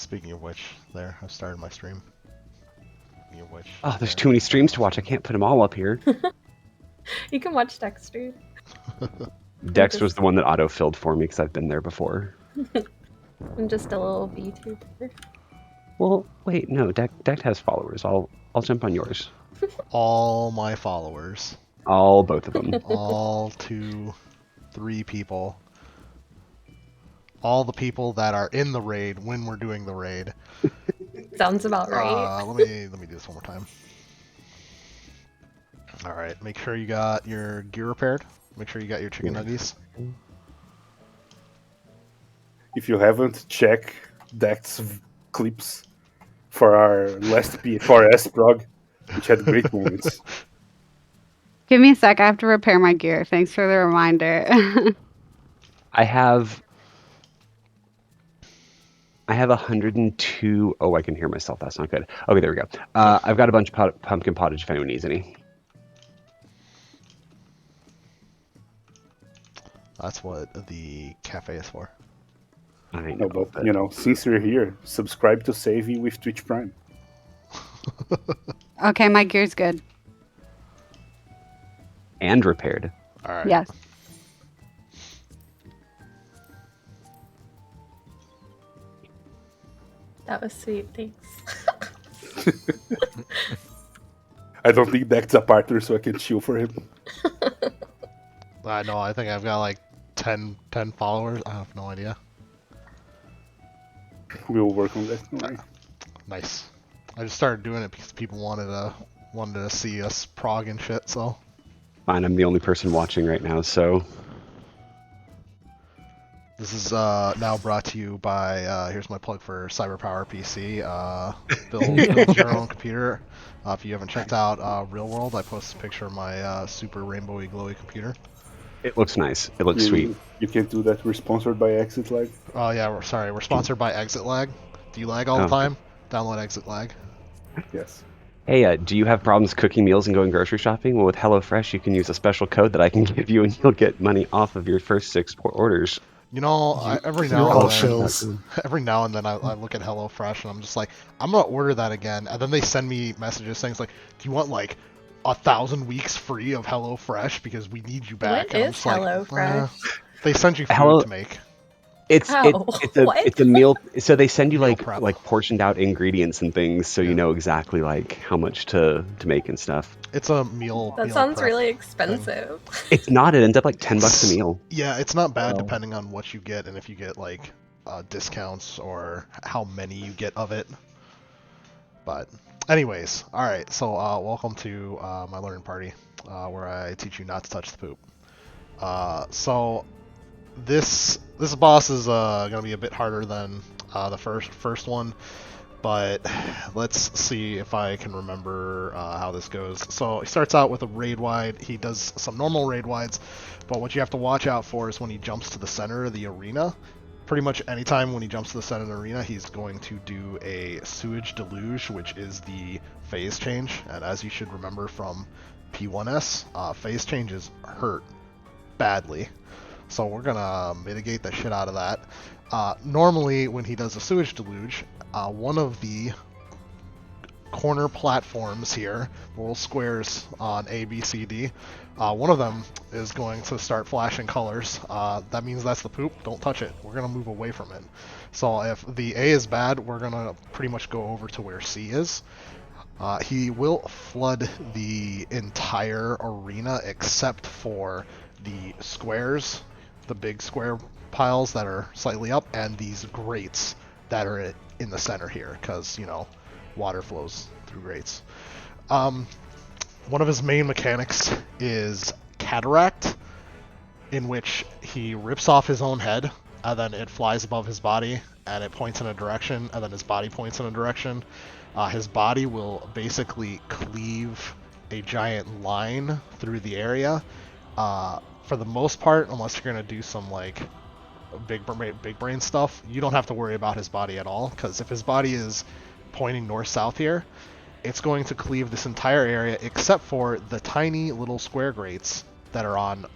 Speaking of which, there, I started my stream. Speaking of which, Oh, there's there, too many I started streams my to watch. I stream. can't put them all up here. You can watch Dexter. Dexter's the one that auto-filled for me because I've been there before. I'm just a little VTuber. Well, wait, no. Deck has followers. I'll jump on yours. All my followers. All both of them. All 2, 3 people. All the people that are in the raid when we're doing the raid. Sounds about right. Let me do this one more time. All right, make sure you got your gear repaired. Make sure you got your chicken nuggies. If you haven't, check Deck's clips for our last P2S prog, which had great moments. Give me a sec. I have to repair my gear. Thanks for the reminder. I have 102. Oh, I can hear myself. That's not good. Okay, there we go. I've got a bunch of pumpkin pottage if anyone needs any. That's what the cafe is for. I know, No, but since you're here, subscribe to Savvy with Twitch Prime. Okay, my gear's good. And repaired. All right. Yes. That was sweet, thanks. I don't think Deck's a partner, so I can chill for him. I know. I think I've got like 10 followers. I have no idea. We'll work on that. Don't worry. Nice. I just started doing it because people wanted to see us prog and shit. So. Fine, I'm the only person watching right now, so. This is now brought to you by, here's my plug for CyberPower PC. Build your own computer. If you haven't checked out Real World, I posted a picture of my super rainbowy glowy computer. It looks nice. It looks sweet. You can't do that. We're sponsored by Exit Lag. Oh yeah, we're sponsored by Exit Lag. Do you lag all the time? Download Exit Lag. Yes. Hey, do you have problems cooking meals and going grocery shopping? Well, with HelloFresh, you can use a special code that I can give you, and you'll get money off of your first 6 orders. You know, every now and then I look at HelloFresh and I'm just like, I'm gonna order that again, and then they send me messages saying like, do you want like 1,000 weeks free of HelloFresh because we need you back? What and I'm is just like, HelloFresh? They send you food to make. It's a meal. So they send you Meal like prep. portioned out ingredients and things, so you know exactly like how much to make and stuff. It's a meal. That meal sounds prep really thing. expensive. It's not. It ends up like $10 a meal. Yeah, it's not bad depending on what you get and if you get like discounts or how many you get of it. But anyways, all right. So welcome to my learning party where I teach you not to touch the poop. So this boss is gonna be a bit harder than the first one, but let's see if I can remember how this goes. So he starts out with a raid wide. He does some normal raid wides, but what you have to watch out for is when he jumps to the center of the arena. Pretty much anytime when he jumps to the center of the arena, he's going to do a sewage deluge, which is the phase change. And as you should remember from P2S, phase changes hurt badly. So we're gonna mitigate the shit out of that. Normally, when he does a sewage deluge, one of the corner platforms here, little squares on A, B, C, D, one of them is going to start flashing colors. That means that's the poop. Don't touch it. We're gonna move away from it. So if the A is bad, we're gonna pretty much go over to where C is. He will flood the entire arena except for the squares, the big square piles that are slightly up, and these grates that are in the center here, because, you know, water flows through grates. One of his main mechanics is Cataract, in which he rips off his own head, and then it flies above his body, and it points in a direction, and then his body points in a direction. His body will basically cleave a giant line through the area. For the most part, unless you're going to do some like big brain stuff, you don't have to worry about his body at all, because if his body is pointing north-south here, it's going to cleave this entire area except for the tiny little square grates that are on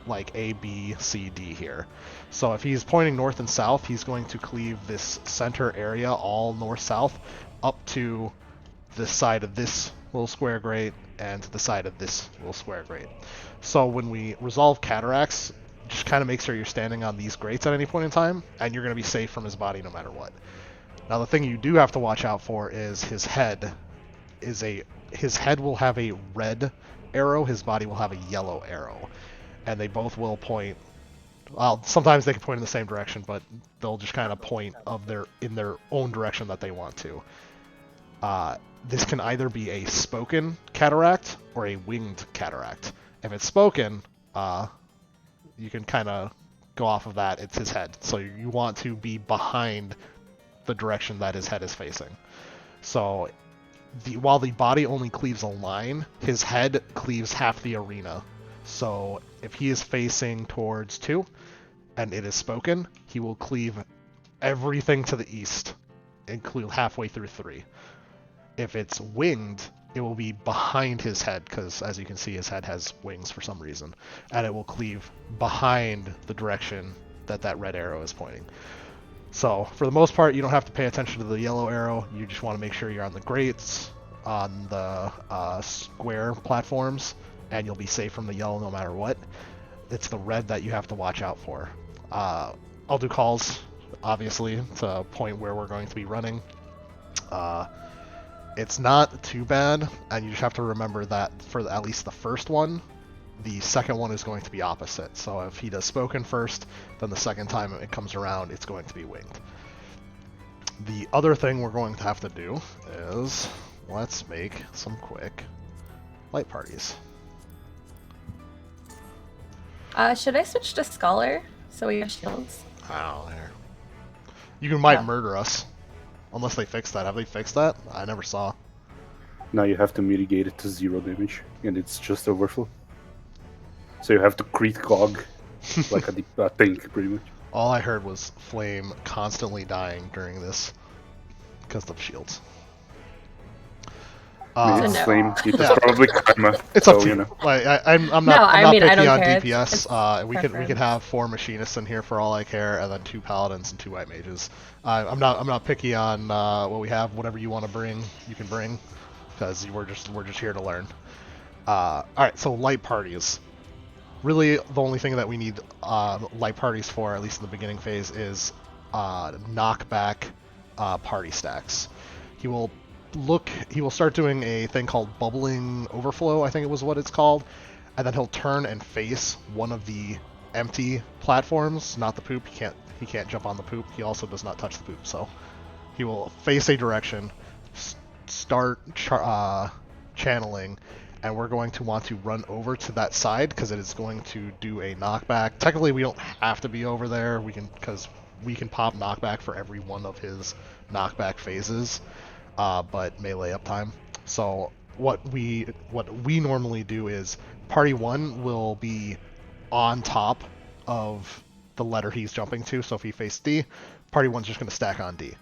like A, B, C, D here. So if he's pointing north and south, he's going to cleave this center area all north-south up to the side of this little square grate and to the side of this little square grate. So when we resolve cataracts, just kind of make sure you're standing on these grates at any point in time, and you're going to be safe from his body no matter what. Now the thing you do have to watch out for is his head will have a red arrow, his body will have a yellow arrow, and they both will point. Well, sometimes they can point in the same direction, but they'll just kind of point in their own direction that they want to. This can either be a spoken cataract or a winged cataract. If it's spoken, you can kind of go off of that. It's his head, so you want to be behind the direction that his head is facing. So while the body only cleaves a line, his head cleaves half the arena. So if he is facing towards 2 and it is spoken, he will cleave everything to the east, include halfway through 3. If it's winged, it will be behind his head, because as you can see, his head has wings for some reason, and it will cleave behind the direction that red arrow is pointing. So for the most part, you don't have to pay attention to the yellow arrow. You just want to make sure you're on the grates, on the square platforms, and you'll be safe from the yellow no matter what. It's the red that you have to watch out for. I'll do calls, obviously, to point where we're going to be running. It's not too bad, and you just have to remember that for at least the first one, the second one is going to be opposite. So if he does spoken first, then the second time it comes around, it's going to be winged. The other thing we're going to have to do is, let's make some quick light parties. Should I switch to Scholar so we have shields? Oh, there. You might murder us. Unless they fixed that. Have they fixed that? I never saw. Now you have to mitigate it to 0 damage, and it's just overflow. So you have to crit cog like a tank, pretty much. All I heard was Flame constantly dying during this because of shields. Maybe it's no. flame. It's probably karma. It's so, up to you. Like I'm not. No, I'm I not mean, I picky don't on care. DPS. It's We could preference. have 4 machinists in here for all I care, and then 2 paladins and 2 white mages. I'm not picky on what we have. Whatever you want to bring, you can bring, because we're just here to learn. All right, so light parties. Really, the only thing that we need light parties for, at least in the beginning phase, is knockback party stacks. He will start doing a thing called bubbling overflow, I think it was what it's called, and then he'll turn and face one of the empty platforms, not the poop. He can't jump on the poop. He also does not touch the poop, so he will face a direction, start channeling, and we're going to want to run over to that side because it is going to do a knockback. Technically, we don't have to be over there. Because we can pop knockback for every one of his knockback phases. But melee uptime. So what we normally do is party 1 will be on top of the letter he's jumping to. So if he faced D, party 1's just going to stack on D.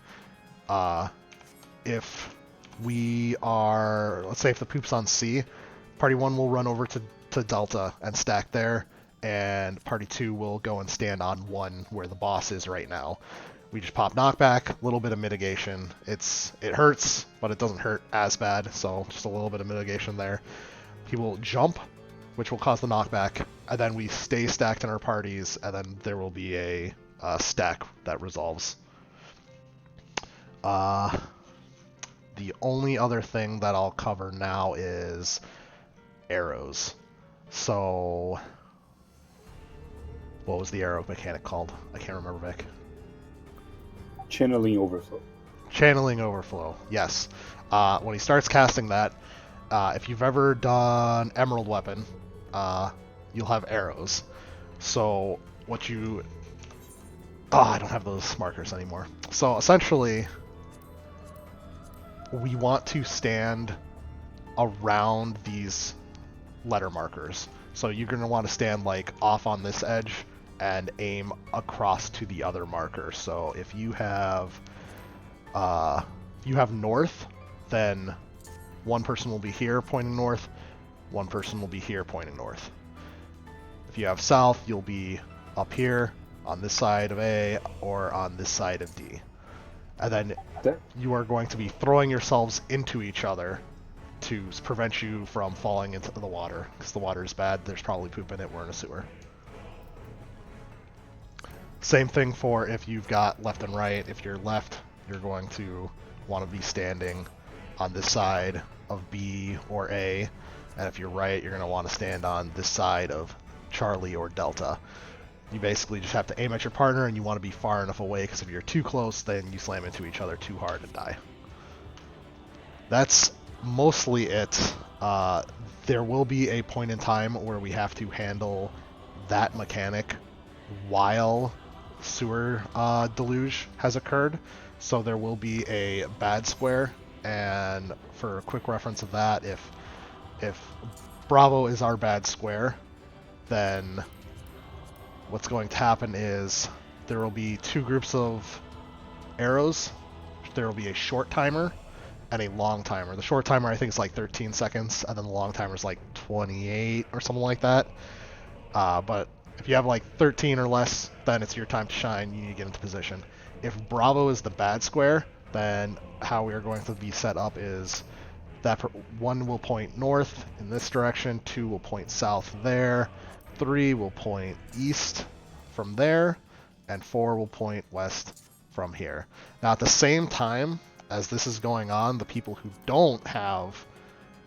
If we are, let's say if the poop's on C, party 1 will run over to Delta and stack there, and party 2 will go and stand on 1 where the boss is right now. We just pop knockback, a little bit of mitigation. It hurts, but it doesn't hurt as bad, so just a little bit of mitigation there. He will jump, which will cause the knockback, and then we stay stacked in our parties, and then there will be a stack that resolves. The only other thing that I'll cover now is arrows. So, what was the arrow mechanic called? I can't remember, Vic. Channeling overflow. Channeling overflow, yes. When he starts casting that, if you've ever done Emerald Weapon, you'll have arrows. So what you... Oh, I don't have those markers anymore. So essentially, we want to stand around these letter markers. So you're going to want to stand like off on this edge and aim across to the other marker. So if you have north, then one person will be here pointing north, one person will be here pointing north. If you have south, you'll be up here on this side of A or on this side of D. And then That- you are going to be throwing yourselves into each other to prevent you from falling into the water, because the water is bad. There's probably poop in it. We're in a sewer. Same thing for if you've got left and right. If you're left, you're going to want to be standing on this side of B or A. And if you're right, you're going to want to stand on this side of Charlie or Delta. You basically just have to aim at your partner, and you want to be far enough away, because if you're too close, then you slam into each other too hard and die. That's mostly it. There will be a point in time where we have to handle that mechanic while sewer deluge has occurred. So there will be a bad square, and for a quick reference of that, if Bravo is our bad square, then what's going to happen is there will be two groups of arrows. There will be a short timer and a long timer. The short timer, I think, is like 13 seconds, and then the long timer is like 28 or something like that. But if you have like 13 or less, then it's your time to shine. You need to get into position. If Bravo is the bad square, then how we are going to be set up is that one will point north in this direction, 2 will point south there, 3 will point east from there, and 4 will point west from here. Now, at the same time as this is going on, the people who don't have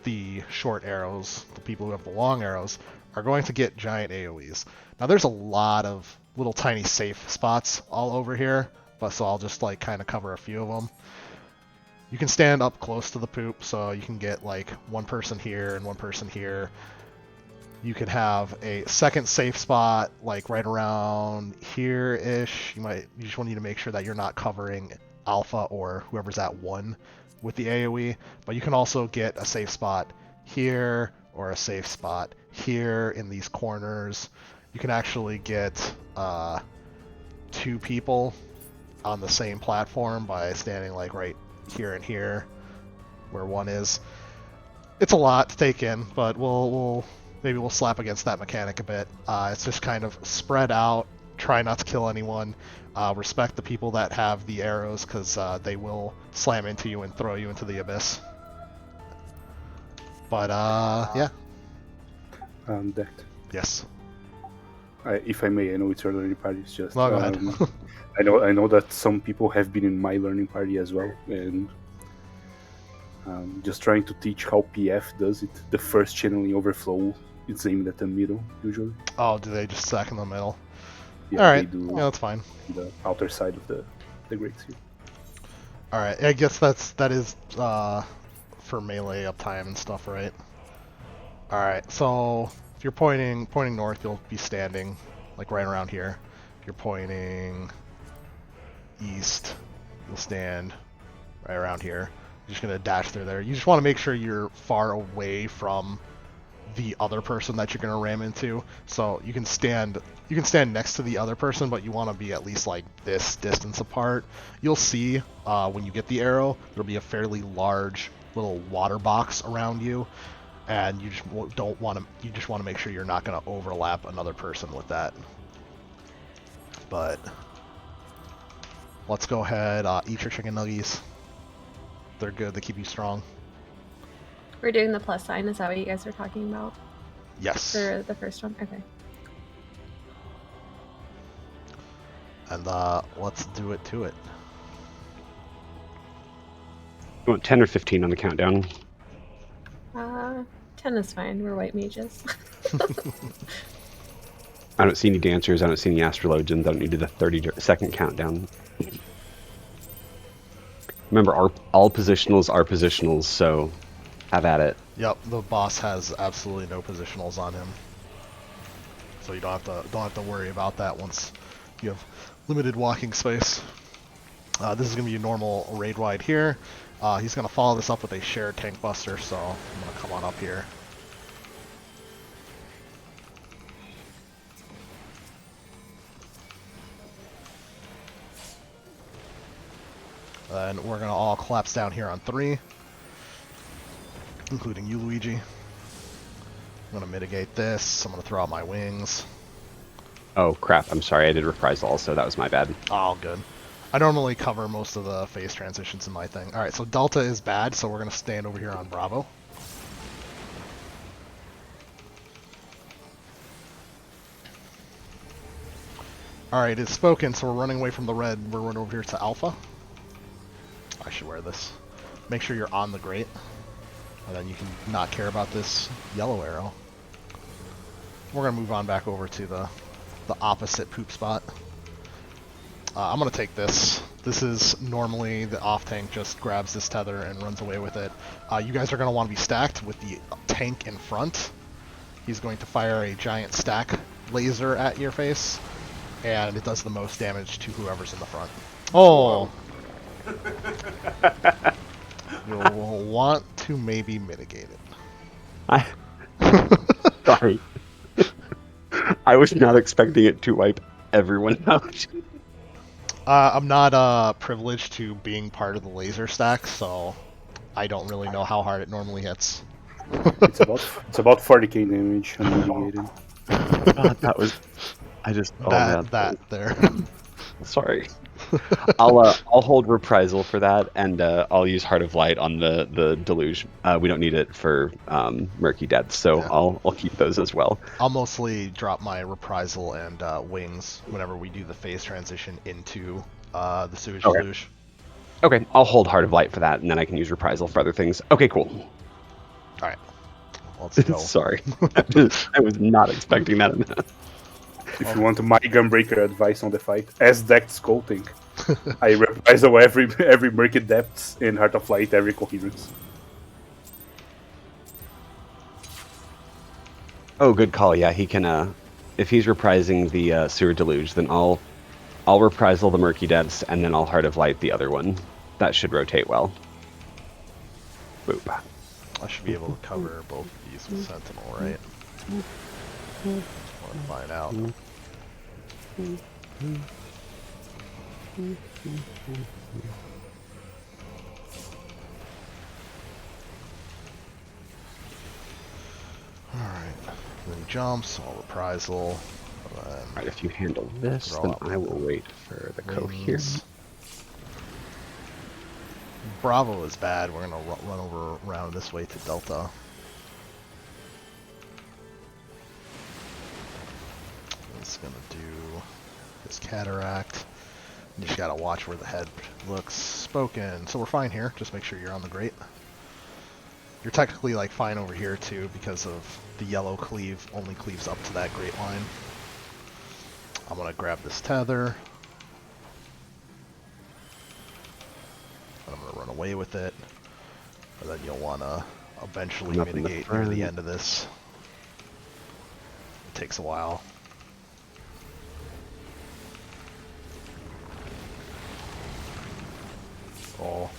the short arrows, the people who have the long arrows, are going to get giant AoEs. Now, there's a lot of little tiny safe spots all over here, but so I'll just like kind of cover a few of them. You can stand up close to the poop, so you can get like one person here and one person here. You could have a second safe spot like right around here-ish. You just want to make sure that you're not covering Alpha or whoever's at 1 with the AoE, but you can also get a safe spot here or a safe spot here in these corners. You can actually get 2 people on the same platform by standing like right here and here where one is. It's a lot to take in, but maybe we'll slap against that mechanic a bit. It's just kind of spread out, try not to kill anyone, respect the people that have the arrows, because they will slam into you and throw you into the abyss. But yeah. Decked. Yes. If I may, I know it's your learning party. It's just No, go ahead. I know that some people have been in my learning party as well, and just trying to teach how PF does it. The first channeling overflow, it's aimed at the middle usually. Oh, do they just stack in the middle? Yeah, All right. They do Yeah, that's fine. the outer side of the great seal. All right. I guess that is for melee uptime and stuff, right? All right. So if you're pointing north, you'll be standing like right around here. If you're pointing east, you'll stand right around here. You're just gonna dash through there. You just want to make sure you're far away from the other person that you're gonna ram into. So you can stand next to the other person, but you want to be at least like this distance apart. You'll see when you get the arrow, there'll be a fairly large little water box around you, and you just want to make sure you're not gonna overlap another person with that. But let's go ahead, eat your chicken nuggies. They're good, they keep you strong. We're doing the plus sign. Is that what you guys were talking about Yes. for the first one? Okay. And let's do it to it. You want 10 or 15 on the countdown? 10 is fine. We're white mages. I don't see any dancers. I don't see any astrologians. I don't need to do the 30-second countdown. Remember, all positionals are positionals, so have at it. Yep, the boss has absolutely no positionals on him, so you don't have to worry about that once you have limited walking space. This is gonna be a normal raid wide here. He's gonna follow this up with a shared tank buster, so I'm gonna come on up here. And we're gonna all collapse down here on 3, including you, Luigi. I'm gonna mitigate this. I'm gonna throw out my wings. Oh crap! I'm sorry. I did reprisal also. That was my bad. Oh, good. I normally cover most of the phase transitions in my thing. Alright, so Delta is bad, so we're going to stand over here on Bravo. Alright, it's spoken, so we're running away from the red. We're running over here to Alpha. I should wear this. Make sure you're on the grate. And then you can not care about this yellow arrow. We're going to move on back over to the opposite poop spot. I'm going to take this. This is normally the off tank just grabs this tether and runs away with it. You guys are going to want to be stacked with the tank in front. He's going to fire a giant stack laser at your face, and it does the most damage to whoever's in the front. Oh! You'll want to maybe mitigate it. I sorry. I was not expecting it to wipe everyone out. I'm not privileged to being part of the laser stack, so I don't really know how hard it normally hits. It's about 40k damage unmitigated. God, that was. I just. Oh man. that there. Sorry. I'll hold reprisal for that, and I'll use Heart of Light on the deluge. We don't need it for murky depths, so Yeah. I'll keep those as well. I'll mostly drop my reprisal and wings whenever we do the phase transition into the sewage Okay. deluge. Okay, I'll hold Heart of Light for that, and then I can use reprisal for other things. Okay, cool. All right, let's go. Sorry, I was not expecting that. If you want my Gunbreaker advice on the fight, as decked sculpting, I reprisal every Murky Depths in Heart of Light, every Coherence. Oh, good call. Yeah, he can. If he's reprising the sewer deluge, then I'll reprisal the murky depths, and then I'll Heart of Light the other one. That should rotate well. Boop. I should be able to cover both of these with Sentinel, right? Just want to find out. Alright, then jumps, all reprisal. Alright, if you handle this, Roll then out I will wait for the coherence. Bravo is bad. We're gonna run over around this way to Delta. It's gonna do his cataract. You just gotta watch where the head looks. Spoken. So we're fine here. Just make sure you're on the grate. You're technically like fine over here too because of the yellow cleave only cleaves up to that grate line. I'm gonna grab this tether. I'm gonna run away with it, and then you'll wanna eventually Up in the mitigate near the front. end of this. It takes a while. Oh,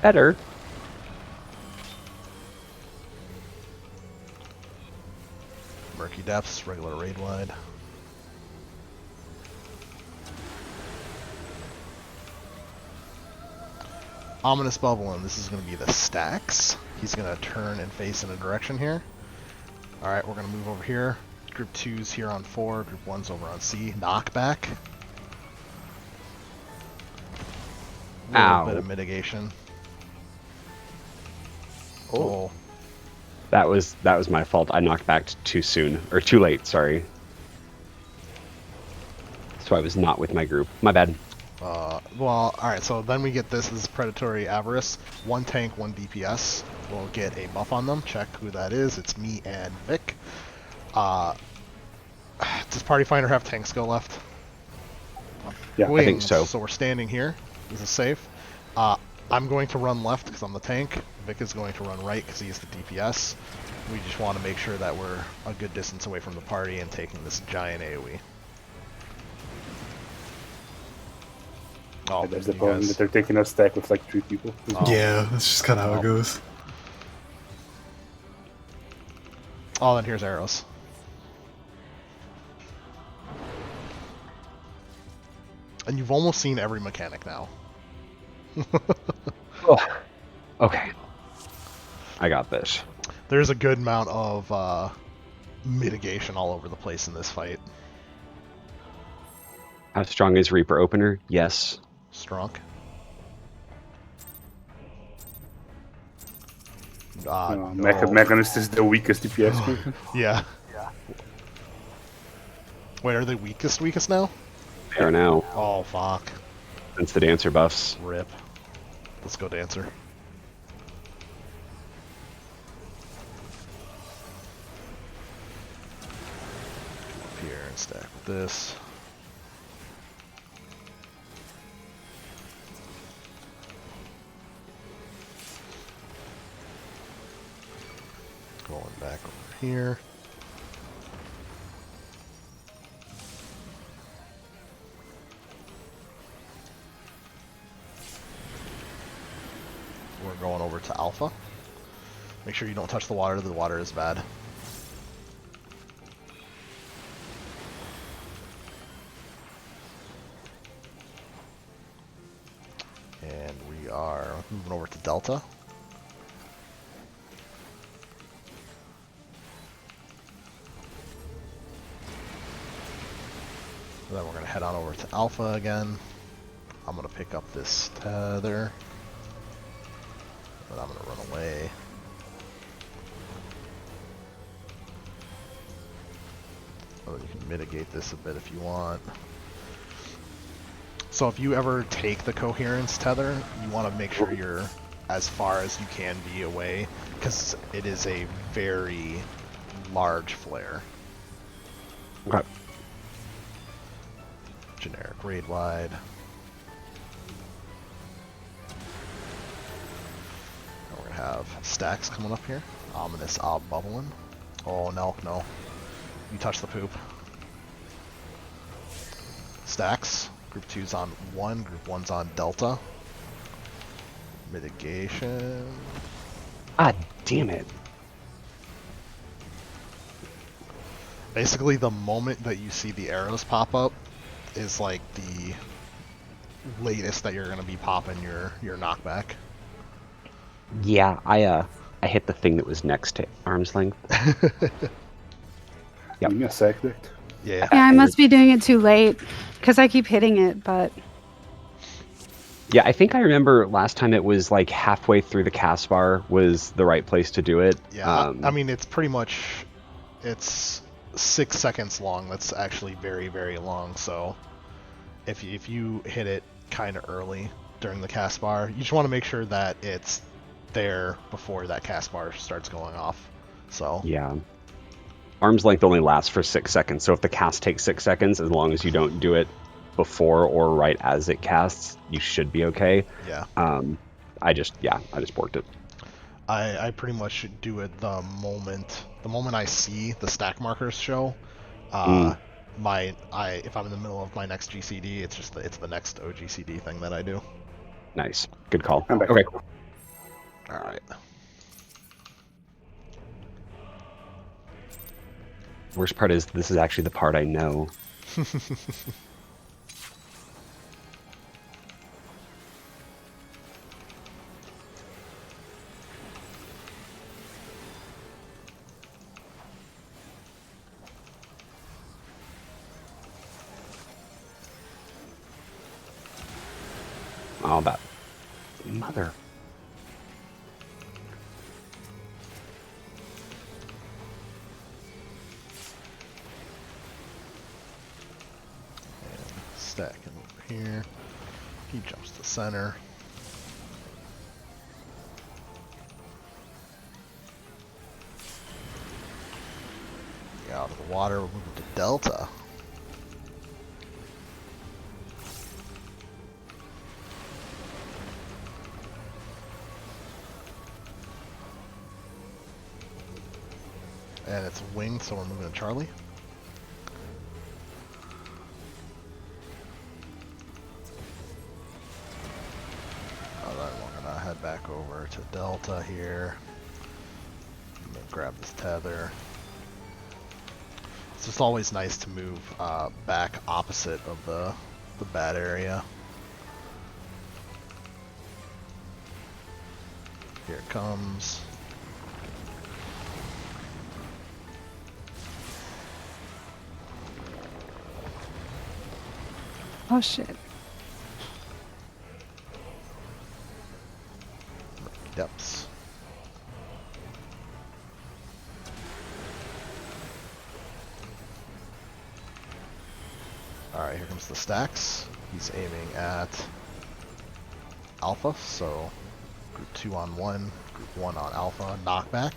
Better. murky depths, regular raid wide. Ominous bubble, and this is going to be the stacks. He's going to turn and face in a direction here. Alright, we're going to move over here. Group 2's here on 4, Group 1's over on C. Knockback. A little Ow. bit of mitigation. Oh. That was my fault. I knocked back too soon, or too late, sorry. So I was not with my group. My bad. Well, alright, so then we get this is Predatory Avarice. 1 tank, 1 DPS. We'll get a buff on them. Check who that is. It's me and Vic. Does Party Finder have tank skill left? Yeah, I think so. So we're standing here. This is safe. I'm going to run left because I'm the tank. Vic is going to run right because he's the DPS. We just want to make sure that we're a good distance away from the party and taking this giant AoE. Oh, That's the you problem, guys- that they're taking a stack with like 3 people. Oh. Yeah, that's just kind of how Oh. it goes. Oh, then here's arrows. And you've almost seen every mechanic now. Oh. Okay. I got this. There's a good amount of mitigation all over the place in this fight. How strong is Reaper Opener? Yes. Strong. No. Mechanist is the weakest DPS movement. Yeah. Wait, are they weakest now? They are now, Oh, fuck. since the Dancer buffs. Rip. Let's go, Dancer. Come up here and stack with this. Going back over here. We're going over to Alpha. Make sure you don't touch the water is bad. And we are moving over to Delta. Then we're going to head on over to Alpha again. I'm going to pick up this tether. But I'm going to run away. Oh, you can mitigate this a bit if you want. So if you ever take the coherence tether, you want to make sure you're as far as you can be away, because it is a very large flare. Okay. Generic raid wide. We're gonna have stacks coming up here. Ominous ob bubbling. Oh no, no. You touch the poop. Stacks. Group 2's on 1, Group 1's on Delta. Mitigation. Ah, damn it. Basically, the moment that you see the arrows pop up is like the latest that you're going to be popping your knockback. Yeah, I hit the thing that was next to arm's length. Yep. Give me a sec, Dick. Yeah. Yeah, I must be doing it too late because I keep hitting it, but Yeah, I think I remember last time it was like halfway through the cast bar was the right place to do it. Yeah, I mean, it's pretty much, it's 6 seconds long. That's actually very, very long. So if you hit it kind of early during the cast bar, you just want to make sure that it's there before that cast bar starts going off. So Yeah. Arm's length only lasts for 6 seconds, so if the cast takes 6 seconds, as long as you don't do it before or right as it casts, you should be okay. yeah, I just borked it. I pretty much do it the moment I see the stack markers show. If I'm in the middle of my next GCD, it's the next OGCD thing that I do. Nice. Good call. I'm back. Okay. All right. Worst part is this is actually the part I know. Oh, that mother. Stacking over here. He jumps to center. Get out of the water, we're moving to Delta. And it's winged, so we're moving to Charlie. We're gonna head back over to Delta here. I'm gonna grab this tether. It's just always nice to move back opposite of the bad area. Here it comes. Oh shit. Depths. Alright, here comes the stacks. He's aiming at Alpha, so group 2 on 1, group 1 on Alpha, knockback.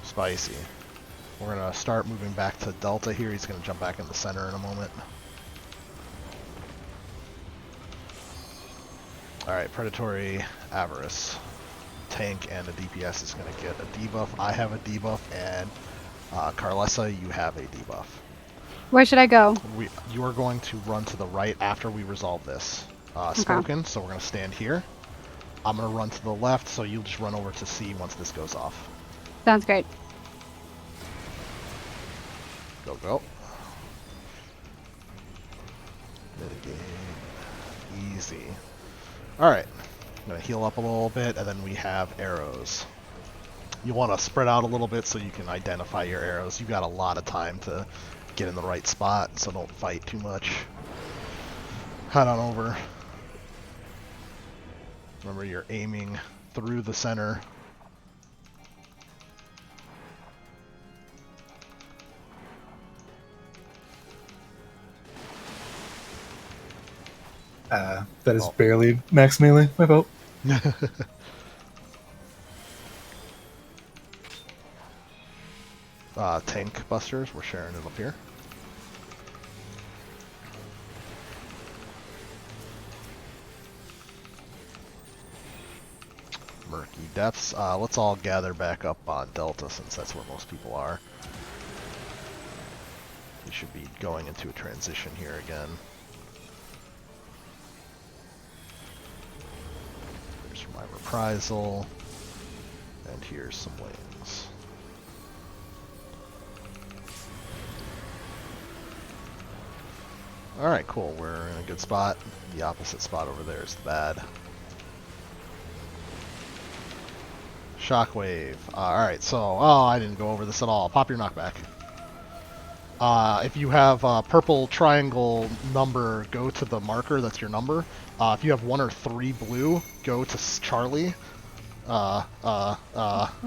Spicy. We're going to start moving back to Delta here. He's going to jump back in the center in a moment. Alright, Predatory Avarice. Tank and a DPS is going to get a debuff. I have a debuff, and Carlessa, you have a debuff. Where should I go? You are going to run to the right after we resolve this. Spoken, so we're going to stand here. I'm going to run to the left, so you'll just run over to C once this goes off. Sounds great. Go, go. Mitigate. Easy. Alright. I'm going to heal up a little bit, and then we have arrows. You want to spread out a little bit so you can identify your arrows. You've got a lot of time to get in the right spot, so don't fight too much. Head on over. Remember, you're aiming through the center. That is barely max melee. My vote. Tank busters, we're sharing it up here. Murky depths. Let's all gather back up on Delta since that's where most people are. We should be going into a transition here again. Here's my reprisal. And here's some wings. Alright, cool. We're in a good spot. The opposite spot over there is the bad. Shockwave. Alright, so... Oh, I didn't go over this at all. Pop your knockback. If you have a purple triangle number, go to the marker. That's your number. If you have 1 or 3 blue, go to Charlie. What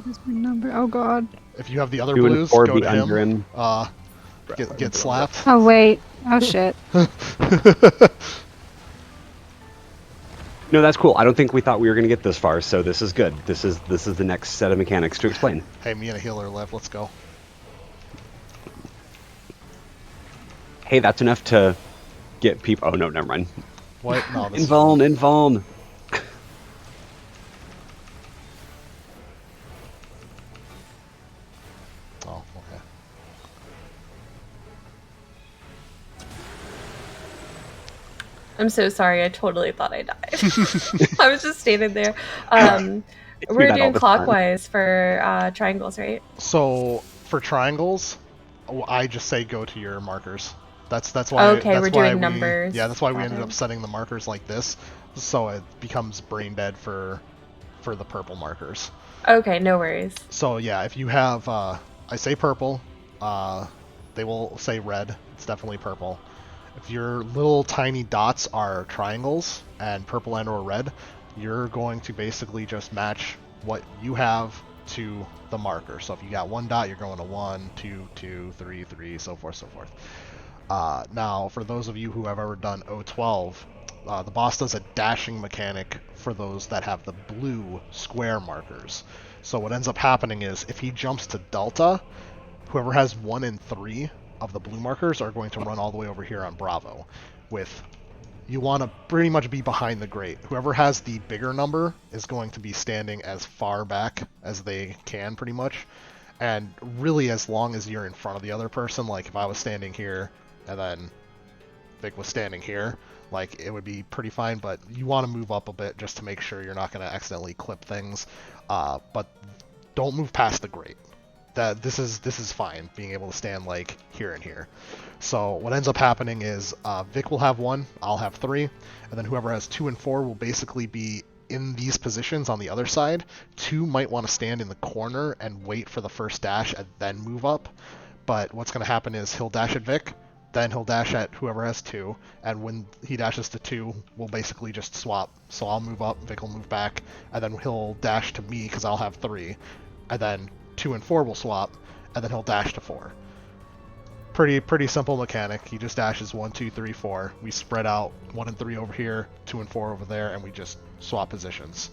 is my number? Oh god. If you have the other 2 and blues, 4 go be to under him. him. Get slapped. Oh wait. Oh shit. No, that's cool. I don't think we thought we were going to get this far, so this is good. This is the next set of mechanics to explain. Hey, me and a healer live. Let's go. Hey, that's enough to get people... Oh, no, never mind. What? No, this Invuln! Oh, okay. I'm so sorry. I totally thought I died. I was just standing there. We're that all doing the clockwise for triangles, right? So for triangles, I just say go to your markers. That's why. Okay, that's we're why doing numbers. Yeah, that's why we Got ended it. up setting the markers like this, so it becomes brain dead for the purple markers. Okay, no worries. So yeah, if you have, I say purple, they will say red. It's definitely purple. If your little tiny dots are triangles and purple and or red, you're going to basically just match what you have to the marker. So if you got 1 dot, you're going to 1, 2, 2, 3, 3, so forth, so forth. Now, for those of you who have ever done O12, the boss does a dashing mechanic for those that have the blue square markers. So what ends up happening is if he jumps to Delta, whoever has 1 and 3 of the blue markers are going to run all the way over here on Bravo. You want to pretty much be behind the grate. Whoever has the bigger number is going to be standing as far back as they can, pretty much. And really, as long as you're in front of the other person, like if I was standing here and then Vic was standing here, like it would be pretty fine, but you want to move up a bit just to make sure you're not going to accidentally clip things. But don't move past the grate. This is fine, being able to stand like here and here. So what ends up happening is Vic will have 1, I'll have 3, and then whoever has 2 and 4 will basically be in these positions on the other side, 2 might want to stand in the corner and wait for the first dash and then move up. But what's going to happen is he'll dash at Vic, then he'll dash at whoever has 2, and when he dashes to 2, we'll basically just swap. So I'll move up, Vic will move back, and then he'll dash to me because I'll have 3, and then 2 and 4 will swap, and then he'll dash to 4. Pretty simple mechanic. He just dashes 1, 2, 3, 4. We spread out 1 and 3 over here, 2 and 4 over there, and we just swap positions.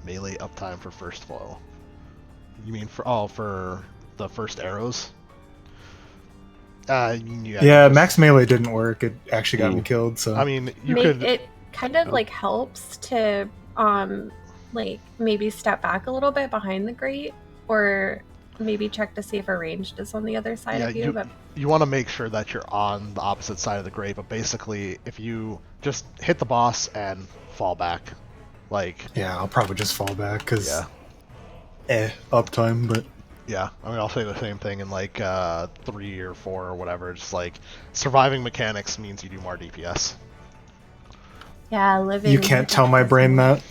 Melee uptime for first flow. You mean for the first arrows? Yeah, max melee didn't work. It actually got me killed. So I mean, you could. It kind of like helps to like maybe step back a little bit behind the grate, or maybe check to see if a ranged is on the other side of you. But you want to make sure that you're on the opposite side of the grate. But basically, if you just hit the boss and fall back, like yeah, I'll probably just fall back because yeah, uptime. But yeah, I mean, I'll say the same thing in like 3 or 4 or whatever. Just like surviving mechanics means you do more DPS. yeah, living. you can't tell my brain that.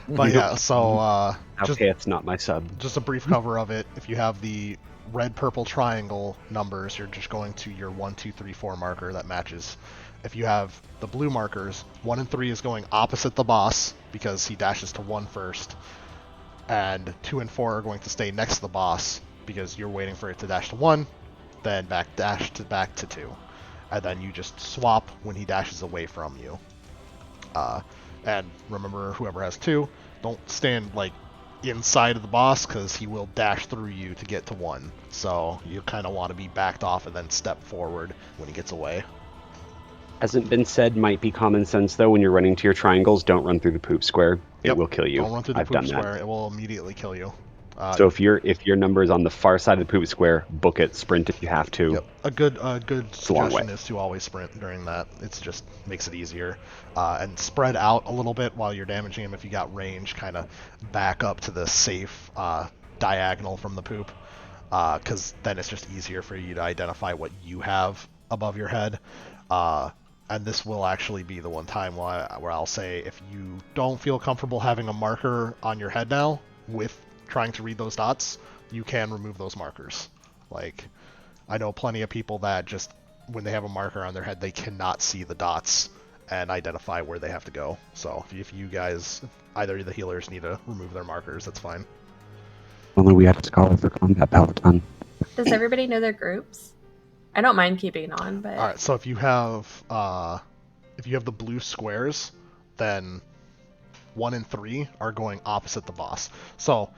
But yeah, so Okay, it's not my sub. just a brief cover of it. If you have the red, purple triangle numbers, you're just going to your 1, 2, 3, 4 marker that matches. If you have the blue markers, 1 and 3 is going opposite the boss because he dashes to 1 first, and 2 and 4 are going to stay next to the boss because you're waiting for it to dash to 1, then back to 2, and then you just swap when he dashes away from you. And remember, whoever has 2, don't stand like inside of the boss because he will dash through you to get to 1. So you kind of want to be backed off and then step forward when he gets away. Hasn't been said, might be common sense though. When you're running to your triangles, don't run through the poop square. It will kill you. Don't run through the I've poop done square. that. It will immediately kill you. So if your number is on the far side of the poop square, book it, sprint if you have to. Yep. A good a long suggestion way. is to always sprint during that. It's just makes it easier. And spread out a little bit while you're damaging him. If you got range, kind of back up to the safe diagonal from the poop, because then it's just easier for you to identify what you have above your head. And this will actually be the one time where I'll say, if you don't feel comfortable having a marker on your head now with trying to read those dots, you can remove those markers. Like, I know plenty of people that just, when they have a marker on their head, they cannot see the dots and identify where they have to go. So if you guys, either the healers, need to remove their markers, that's fine. Only we had a scholar for combat Peloton. Does everybody know their groups? I don't mind keeping on, but All right, so if you have the blue squares, then 1 and 3 are going opposite the boss. So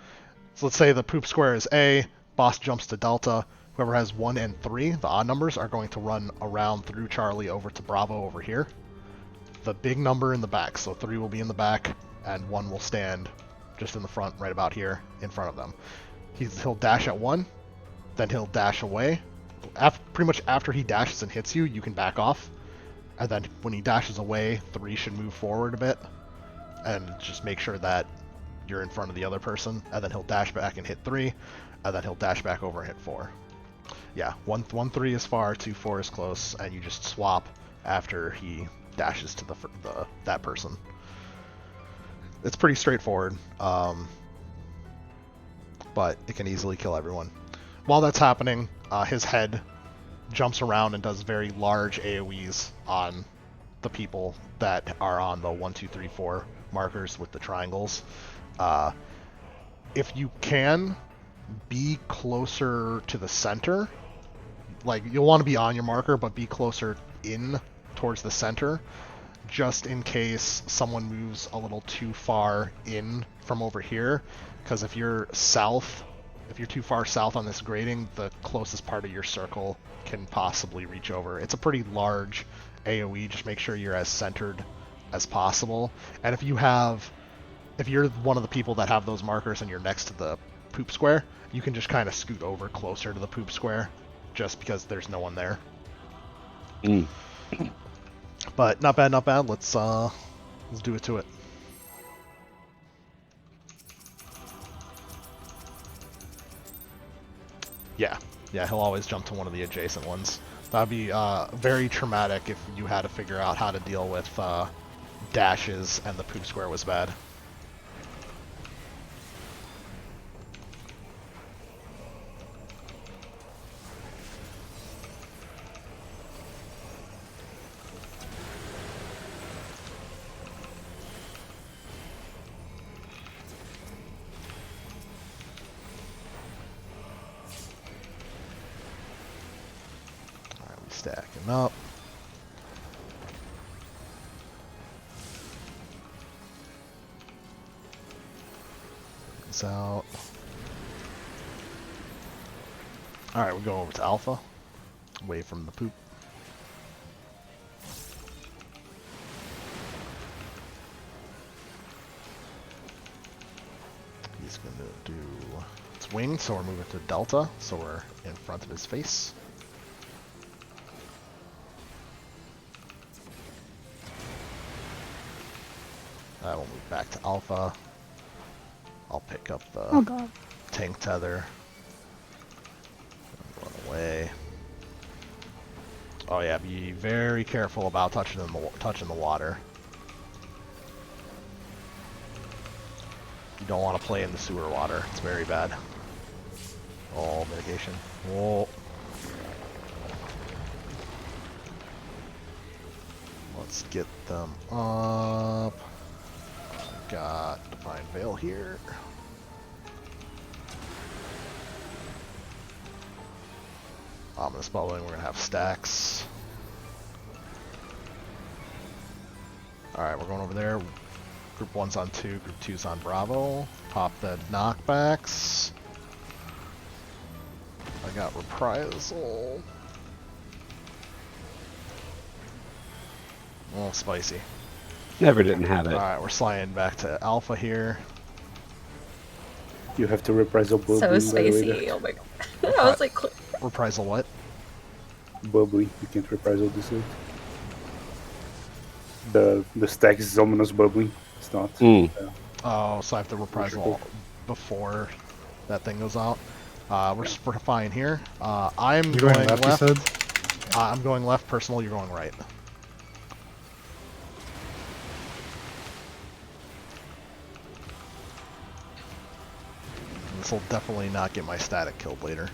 let's say the poop square is A, boss jumps to Delta. Whoever has 1 and 3, the odd numbers, are going to run around through Charlie over to Bravo over here. The big number in the back, so 3 will be in the back, and 1 will stand just in the front, right about here, in front of them. He'll dash at 1, then he'll dash away. Pretty much after he dashes and hits you, you can back off. And then when he dashes away, 3 should move forward a bit. And just make sure that you're in front of the other person. And then he'll dash back and hit 3. And then he'll dash back over and hit 4. Yeah, 1, 3 is far, 2, 4 is close. And you just swap after he dashes to that person. It's pretty straightforward. But it can easily kill everyone. While that's happening, his head jumps around and does very large AoEs on the people that are on the 1, 2, 3, 4 markers with the triangles. If you can, be closer to the center. Like, you'll want to be on your marker, but be closer in towards the center, just in case someone moves a little too far in from over here. Because if you're too far south on this grading, the closest part of your circle can possibly reach over. It's a pretty large AoE, just make sure you're as centered as possible. And if you're one of the people that have those markers and you're next to the poop square, you can just kind of scoot over closer to the poop square, just because there's no one there. But not bad, not bad. Let's do it to it. Yeah, Yeah, he'll always jump to one of the adjacent ones. That'd be very traumatic if you had to figure out how to deal with dashes and the poop square was bad. Stacking up. This out. Alright, we're going over to Alpha. Away from the poop. He's gonna do its wing, so we're moving to Delta, so we're in front of his face. I will move back to Alpha. I'll pick up the tank tether. Run away. Oh yeah, be very careful about touching the water. You don't want to play in the sewer water. It's very bad. Oh, mitigation. Whoa. Let's get them up. Got Divine Veil here. Ominous Bubbling, we're gonna have stacks. Alright, we're going over there. Group 1's on 2, Group 2's on Bravo. Pop the knockbacks. I got Reprisal. Oh, spicy. Never didn't have it. Alright, we're sliding back to Alpha here. You have to reprisal bubbly. So spicy. Oh my god. I was like, Reprisal what? Bubbly. You can't reprisal this way. The stack is ominous bubbly. It's not. Oh, so I have to reprisal before that thing goes out. We're fine here. I'm You going going left, left. you said? I'm going left. Personal, you're going right. This will definitely not get my static killed later.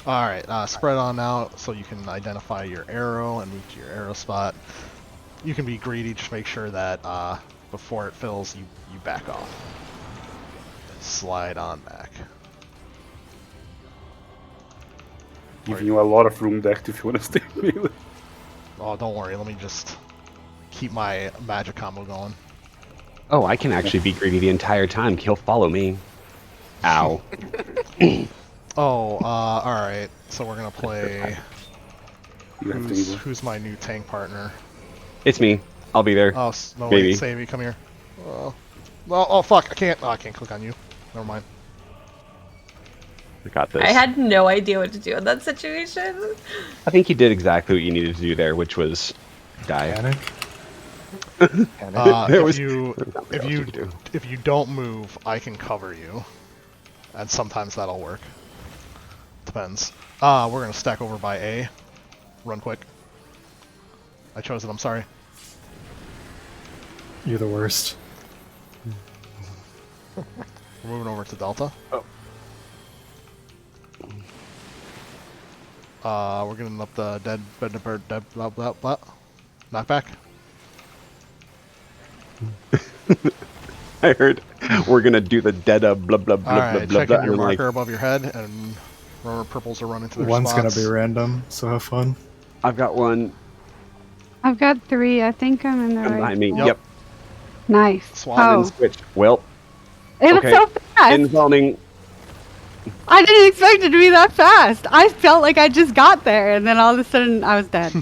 Alright, spread on out so you can identify your arrow and move to your arrow spot. You can be greedy, just make sure that before it fills, you back off. Slide on back. Giving you a lot of room decked if you want to stay melee. Oh, don't worry, let me just keep my magic combo going. Oh, I can actually be greedy the entire time. He'll follow me. Ow. Oh, alright, so we're gonna play... You have to either. Who's my new tank partner? It's me. I'll be there. Oh, no, Maybe. wait, Savvy, come here. Oh, fuck, I can't click on you. Never mind. I got this. I had no idea what to do in that situation. I think you did exactly what you needed to do there, which was die. Panic? If you don't move, I can cover you, and sometimes that'll work. Depends. We're gonna stack over by A. Run quick. I chose it. I'm sorry. You're the worst. We're moving over to Delta. We're getting up the dead blah blah blah. Knockback. I heard we're gonna do the dead blah blah blah blah Alright, blah check blah. your And I'm marker like, above your head, and remember purples are running to their One's spots. gonna be random, so have fun. I've got one. I've got 3. I think I'm in the Come right. behind me. Yep. Yep. Nice. Swap Oh, And switch. Well, it was okay. so fast. involving. I didn't expect it to be that fast. I felt like I just got there, and then all of a sudden I was dead.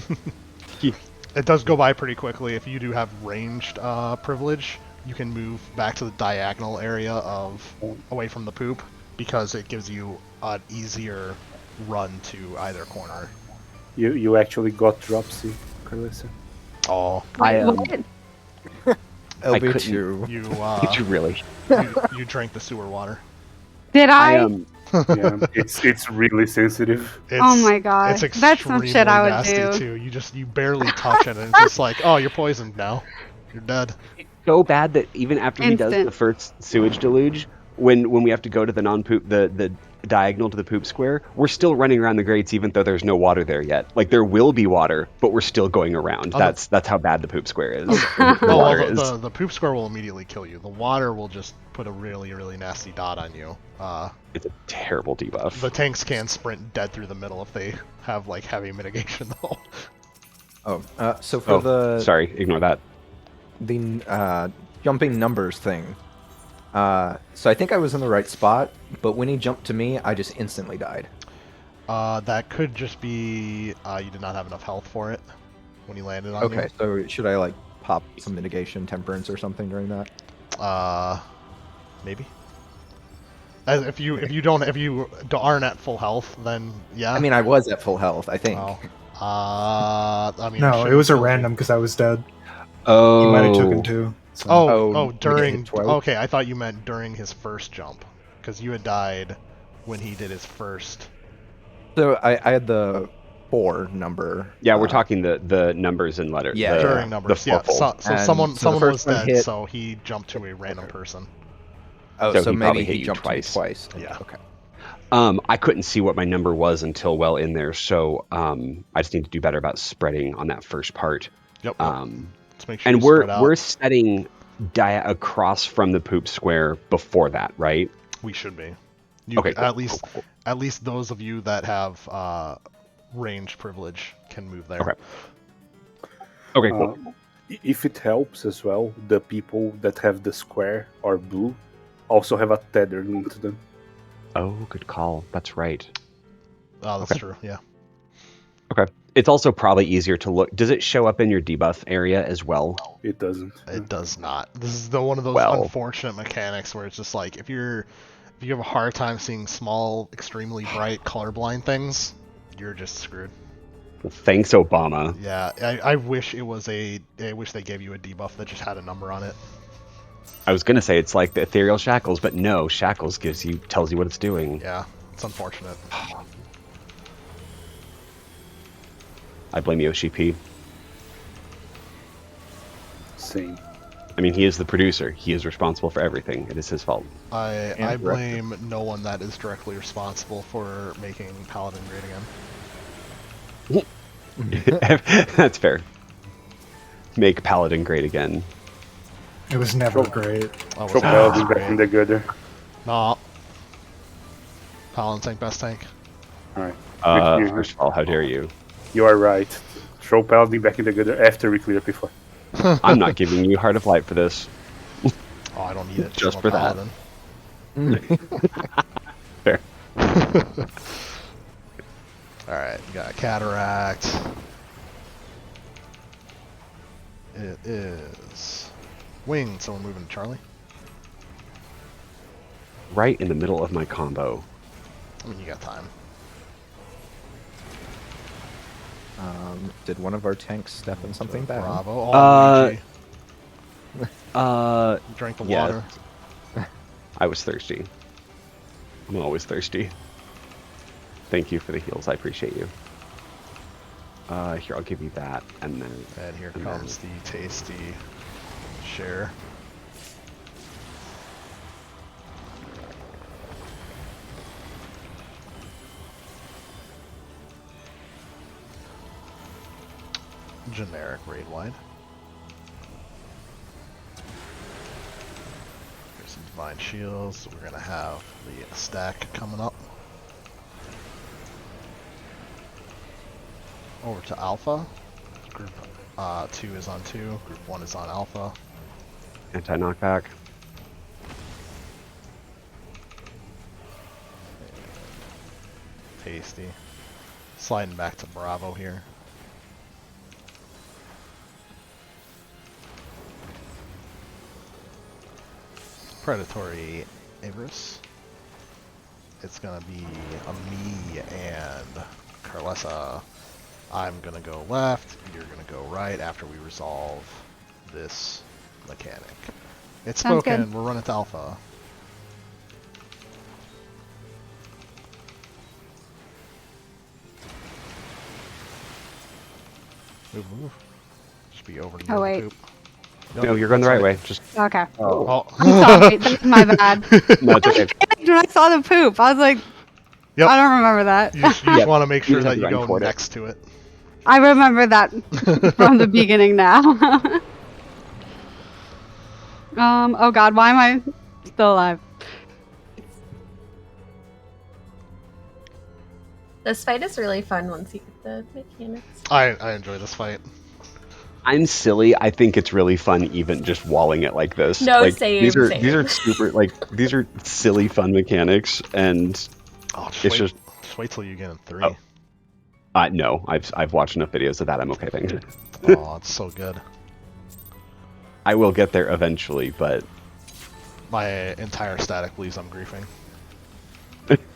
It does go by pretty quickly. If you do have ranged privilege, you can move back to the diagonal area away from the poop, because it gives you an easier run to either corner. You actually got dropsy, Carlissa. Oh, I What? I couldn't- you Did you really? you drink the sewer water. Did I? Yeah, it's really sensitive. Oh my god. It's That's some extremely shit I would nasty do. too. You barely touch it, and it's just like, oh, you're poisoned now. You're dead. So bad that even after he does the Instant. first sewage deluge, when we have to go to the non-poop the diagonal to the poop square, we're still running around the grates even though there's no water there yet. Like there will be water, but we're still going around. Oh, That's how bad the poop square is. Oh, The water well, is. the poop square will immediately kill you. The water will just put a really nasty dot on you. It's a terrible debuff. The tanks can sprint dead through the middle if they have like heavy mitigation though. So for the sorry, ignore that. Jumping numbers thing. So I think I was in the right spot, but when he jumped to me, I just instantly died. That could just be you did not have enough health for it when he landed on you. Okay, so should I like pop some mitigation, temperance, or something during that? Maybe. If you aren't at full health, then yeah. I mean, I was at full health, I think. Oh. I mean, No, it was a random because I was dead. Oh. He might have took him too. So. Oh, during. hit twice? Okay, I thought you meant during his first jump, because you had died when he did his first. So I had the 4 number. Yeah, we're talking the numbers and letters. Yeah, during numbers. The Yeah. fourfold. So And someone so the was first one dead, hit- so he jumped to a random person. Oh, So so he probably maybe hit he you jumped twice. twice. Yeah. Okay. I couldn't see what my number was until well in there, so I just need to do better about spreading on that first part. Yep. Let's make sure And you spread out. we're setting across from the poop square before that, right? We should be. Okay, cool, At least those of you that have range privilege can move there. Okay. Okay, cool. If it helps as well, the people that have the square or blue also have a tether linked to them. Oh, good call. That's right. Oh, that's true. Yeah. Okay. It's also probably easier to look. Does it show up in your debuff area as well? It doesn't. It does not. This is one of those Well. unfortunate mechanics where it's just like if you have a hard time seeing small, extremely bright, colorblind things, you're just screwed. Well, thanks, Obama. Yeah, I wish it was I wish they gave you a debuff that just had a number on it. I was gonna say it's like the ethereal shackles, but no, shackles tells you what it's doing. Yeah, it's unfortunate. I blame Yoshi P. Same. I mean, he is the producer. He is responsible for everything. It is his fault. I blame no one that is directly responsible for making Paladin great again. That's fair. Make Paladin great again. It was never great. Oh, Throw Paladin back in the gutter. No. Paladin tank, best tank. Alright. First of all, how dare you? You are right. Throw Paladin back in the gutter after we clear P4. I'm not giving you Heart of Light for this. Oh, I don't need it. Just I'm a for that. Paladin. Fair. Alright, we got Cataract. It is Wing, so we're moving to Charlie. Right in the middle of my combo. I mean, you got time. Did one of our tanks step in something bad? Bravo. Oh, Luigi. Drank the yeah. water. I was thirsty. I'm always thirsty. Thank you for the heals. I appreciate you. Here, I'll give you that, and then... And here comes the tasty share. Generic raid wide. Here's some divine shields. We're gonna have the stack coming up. Over to Alpha. Group 2 is on 2. Group 1 is on Alpha. Anti-knockback. Tasty. Sliding back to Bravo here. Predatory Avarice. It's gonna be a me and Carlessa. I'm gonna go left, you're gonna go right after we resolve this mechanic. It's Sounds spoken, good. we're running to Alpha. Move. Should be over Oh, the wait. poop. No, you're going the right way. Just Okay. Oh. I'm sorry. That was my bad. no, it's okay. When I saw the poop, I was like, Yep. I don't remember that. You just Yep. want to make You sure just have that to you run go toward it. next to it. I remember that from the beginning now. Oh god, why am I still alive? This fight is really fun once you get the mechanics. I enjoy this fight. I'm silly. I think it's really fun, even just walling it like this. No, like, same, these are same. super these are silly fun mechanics, and Oh, it's just wait till you get in 3. Oh. No, I've watched enough videos of that. I'm okay. Thanks. Oh, it's so good. I will get there eventually, but My entire static believes I'm griefing.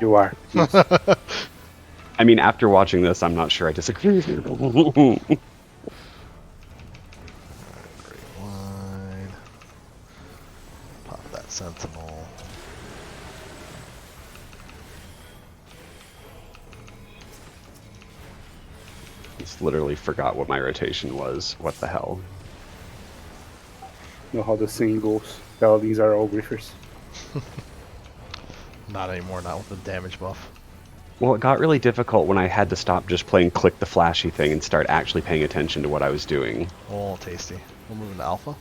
You are. I mean, after watching this, I'm not sure I disagree. Great wide. Pop that sentinel. Just literally forgot what my rotation was. What the hell? You know how the saying goes. Paladins are all griefers. Not anymore, not with the damage buff. Well, it got really difficult when I had to stop just playing click the flashy thing and start actually paying attention to what I was doing. Oh, tasty. We're moving to alpha.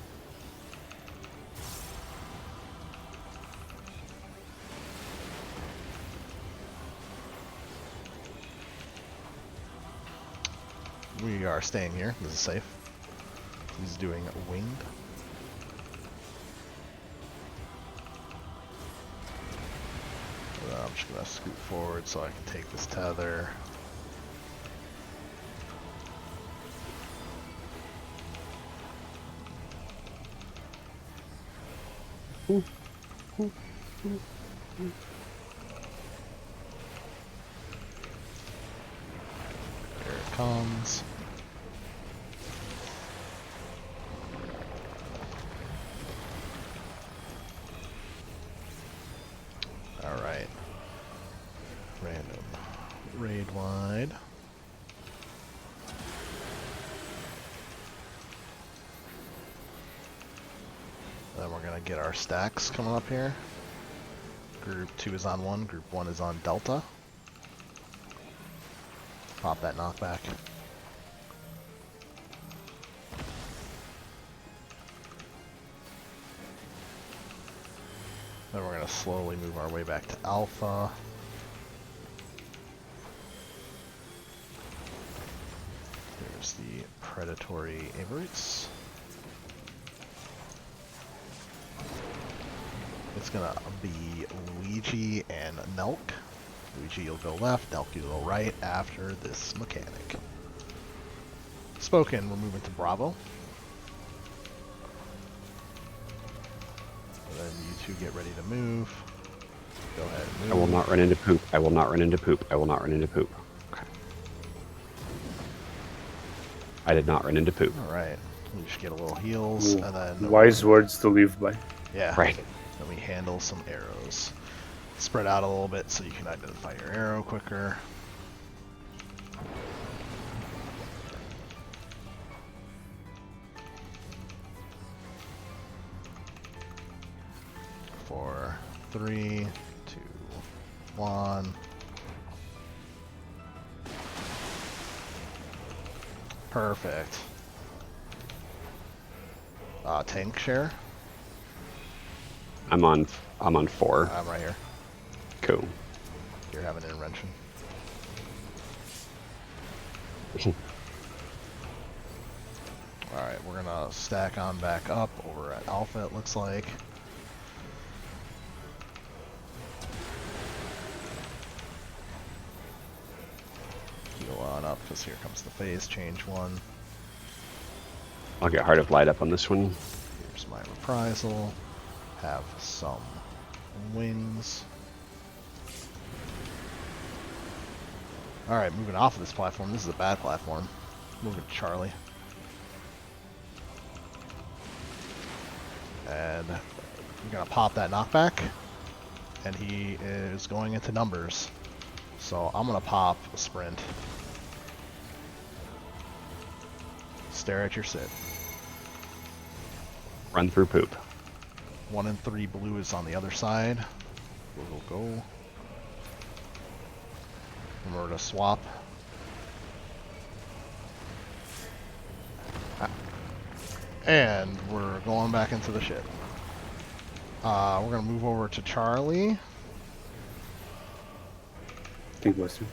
We are staying here. This is safe. He's doing winged. I'm just gonna scoot forward so I can take this tether. Here it comes. Alright. Random. Raid wide. Then we're gonna get our stacks coming up here. Group 2 is on 1, Group 1 is on Delta. Pop that knockback. Then we're going to slowly move our way back to Alpha. There's the predatory Avarites. It's going to be Luigi and Nelk. Luigi, you'll go left, Nelk, you'll go right after this mechanic. Spoken, we're moving to Bravo. And then you two get ready to move. Go ahead and move. I will not run into poop. I will not run into poop. I will not run into poop. Okay. I did not run into poop. Alright. We just get a little heals, Ooh, and then... wise words to live by. Yeah. Right. Then we handle some arrows. Spread out a little bit so you can identify your arrow quicker. Four, 3, 2, 1. Perfect. Tank share. I'm on 4. I'm right here. Cool. You're having an intervention. Alright, we're gonna stack on back up over at Alpha, it looks like. Heal on up, because here comes the phase change one. I'll get Heart of Light up on this one. Here's my reprisal. Have some wings. Alright, moving off of this platform. This is a bad platform. Moving to Charlie. And we're gonna pop that knockback. And he is going into numbers. So I'm gonna pop a sprint. Stare at your sit. Run through poop. 1 and 3 blue is on the other side. Go. Remember to swap. And we're going back into the shit. We're gonna move over to Charlie. Tank Buster.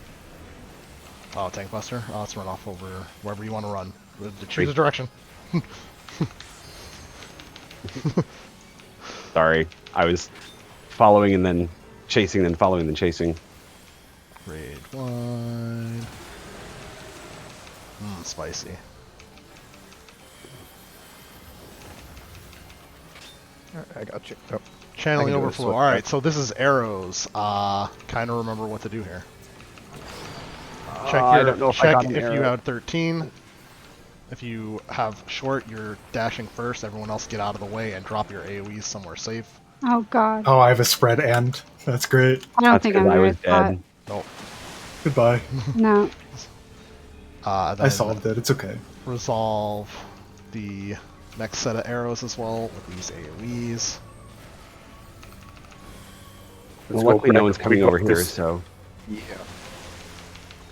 Oh, Tank Buster. Oh, let's run off over wherever you want to run. Choose a direction. Sorry, I was following and then chasing, then following, then chasing. Raid 1. Spicy. I got you. Oh. Channeling I can do a overflow. swap Alright, back. so this is arrows. Kind of remember what to do here. Check I don't know if I got an if you arrow. have 13. If you have short, you're dashing first. Everyone else get out of the way and drop your AoEs somewhere safe. Oh god. Oh, I have a spread end. That's great. I don't That's think 'cause I'm I the was right spot. dead. Nope. Goodbye. No. I Then solved it. It's okay. resolve the next set of arrows as well with these AoEs. Well, Let's go luckily no back one's to coming pick over up here, this- so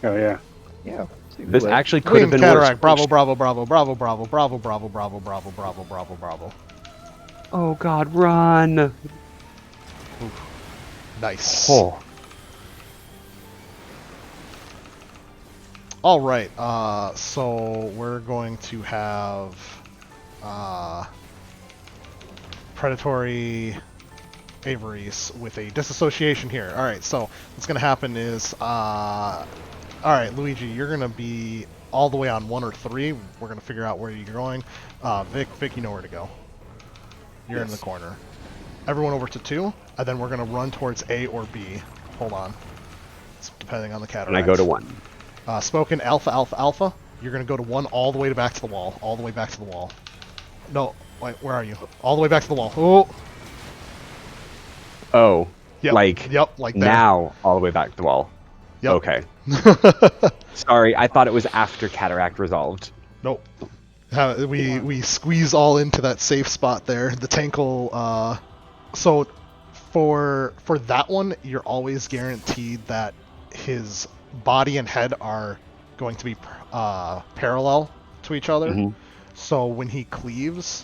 Oh yeah. Yeah. this Wait. actually could have Wind been cataract. worse. Bravo. Bravo. Oh God, run! Nice. Oh, All right. So we're going to have predatory Averys with a disassociation here. All right. So what's going to happen is, all right, Luigi, you're going to be all the way on 1 or 3. We're going to figure out where you're going. Vic, you know where to go. You're in the corner. Everyone over to 2, and then we're going to run towards A or B. Hold on. It's depending on the cataract. and I go to 1. Spoken alpha. You're gonna go to 1 all the way back to the wall. All the way back to the wall. No, wait, where are you? All the way back to the wall. Oh. Oh, Yep. like like there. now all the way back to the wall. Yep. Okay. Sorry, I thought it was after cataract resolved. Nope. We squeeze all into that safe spot there. The tank will. So for that one, you're always guaranteed that his body and head are going to be parallel to each other. Mhm. So when he cleaves,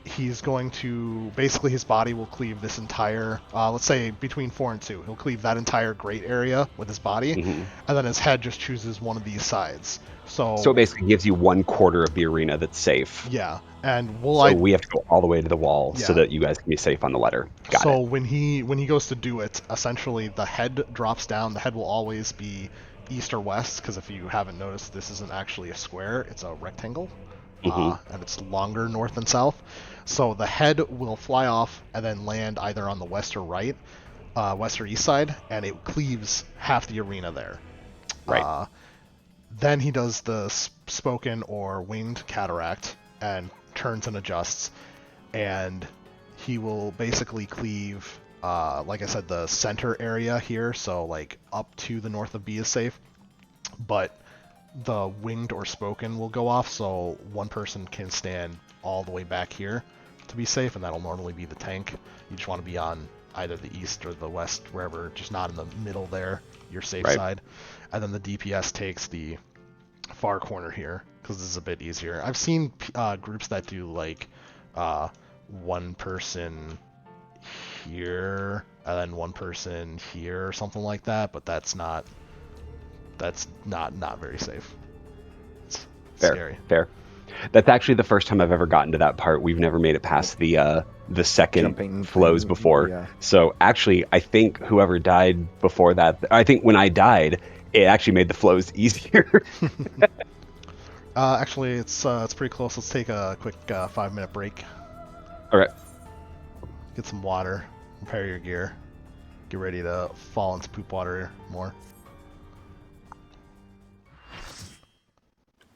he's going to basically his body will cleave this entire, let's say between 4 and 2, he'll cleave that entire great area with his body, Mhm. and then his head just chooses one of these sides. So it basically gives you 1/4 of the arena that's safe. yeah, and So we have to go all the way to the wall so Yeah. that you guys can be safe on the ladder. Got so it. when he goes to do it, essentially the head drops down. The head will always be east or west, because if you haven't noticed, this isn't actually a square; it's a rectangle, Mhm. and it's longer north and south. So the head will fly off and then land either on the west or right, west or east side, and it cleaves half the arena there. Right. Then he does the spoken or winged cataract and turns and adjusts, and he will basically cleave, like I said, the center area here, so like up to the north of B is safe, but the winged or spoken will go off, so one person can stand all the way back here to be safe, and that'll normally be the tank. You just want to be on either the east or the west, wherever, just not in the middle there, your safe Right. side. And then the DPS takes the far corner here, because this is a bit easier. I've seen groups that do like one person here and then one person here or something like that, but that's not very safe. It's scary. Fair. That's actually the first time I've ever gotten to that part. We've never made it past the second Jumping flows thing, before. yeah. So actually, I think whoever died before that, I think when I died, it actually made the flows easier. Actually, it's pretty close. Let's take a quick 5-minute break. All right. Get some water. Repair your gear. Get ready to fall into poop water more.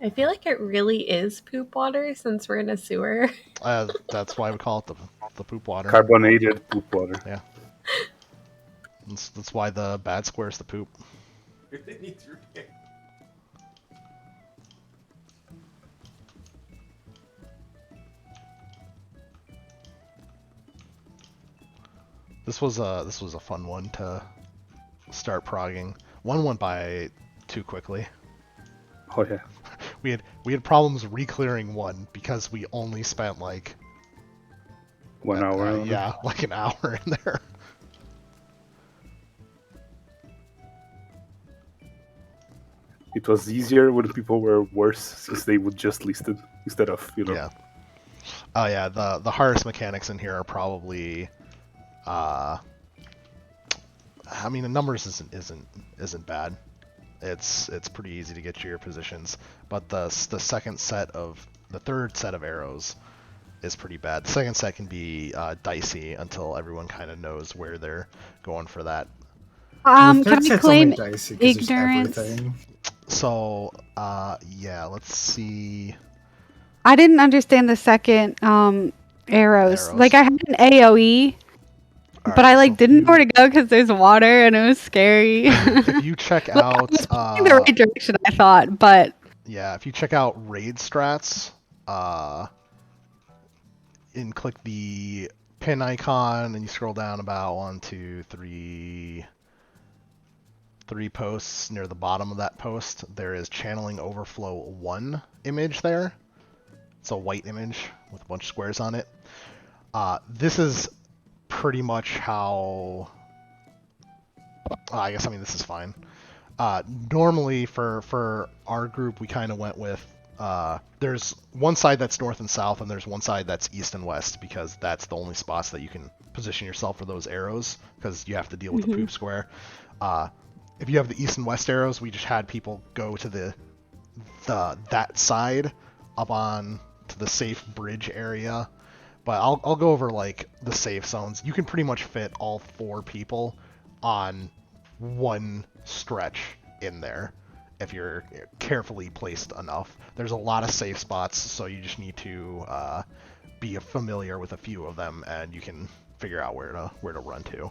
I feel like it really is poop water since we're in a sewer. That's why we call it the poop water. Carbonated poop water. Yeah. That's why the bad square is the poop. This was a fun one to start progging. One went by too quickly. Oh yeah. We had problems re-clearing one because we only spent like 1 hour. on it. yeah, like an hour in there. It was easier when people were worse, since they would just list it instead of Yeah. Oh yeah, the hardest mechanics in here are probably I mean the numbers isn't bad. It's pretty easy to get to your positions, but the third set of arrows is pretty bad. The second set can be dicey until everyone kind of knows where they're going for that. The third Can I set's claim only dicey 'cause there's ignorance? everything. So yeah, let's see. I didn't understand the second arrows. Like I had an AOE, All but right, I like so didn't know where to go because there's water and it was scary. if you check Like, I out was going the right direction, I thought, but yeah, if you check out raid strats, and click the pin icon and you scroll down about 3 posts near the bottom of that post, there is channeling overflow 1 image there. It's a white image with a bunch of squares on it. This is pretty much how I guess this is fine. Normally for our group we kind of went with there's one side that's north and south and there's one side that's east and west because that's the only spots that you can position yourself for those arrows because you have to deal with the poop square. If you have the east and west arrows, we just had people go to that side up on to the safe bridge area. But I'll go over like the safe zones. You can pretty much fit all 4 people on one stretch in there if you're carefully placed enough. There's a lot of safe spots, so you just need to be familiar with a few of them, and you can figure out where to run to.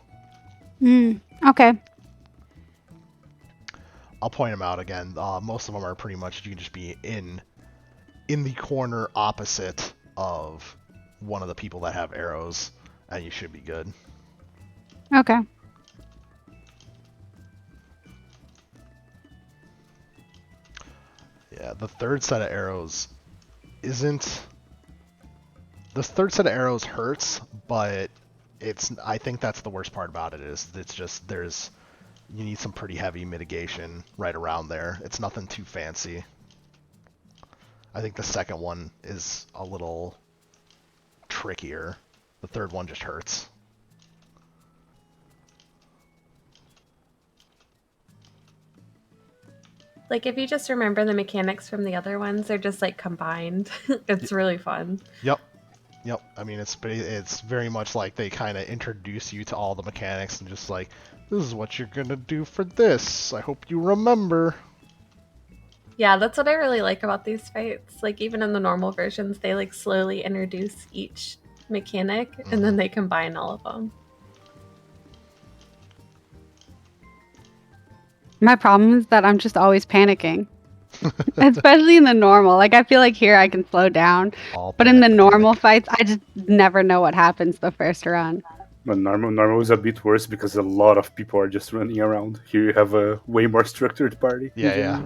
Okay. I'll point them out again. Most of them are pretty much you can just be in the corner opposite of one of the people that have arrows, and you should be good. Okay. Yeah, the third set of arrows isn't. The third set of arrows hurts, but I think that's the worst part about it is it's just you need some pretty heavy mitigation right around there. It's nothing too fancy. I think the second one is a little trickier. The third one just hurts. Like if you just remember the mechanics from the other ones, they're just like combined. It's really fun. Yep. It's very much like they kind of introduce you to all the mechanics and just like, this is what you're gonna do for this. I hope you remember. Yeah, that's what I really like about these fights. Like even in the normal versions, they like slowly introduce each mechanic and then they combine all of them. My problem is that I'm just always panicking. Especially in the normal. Like I feel like here I can slow down. But in the normal fights, I just never know what happens the first run. But normal is a bit worse because a lot of people are just running around. Here you have a way more structured party. Yeah.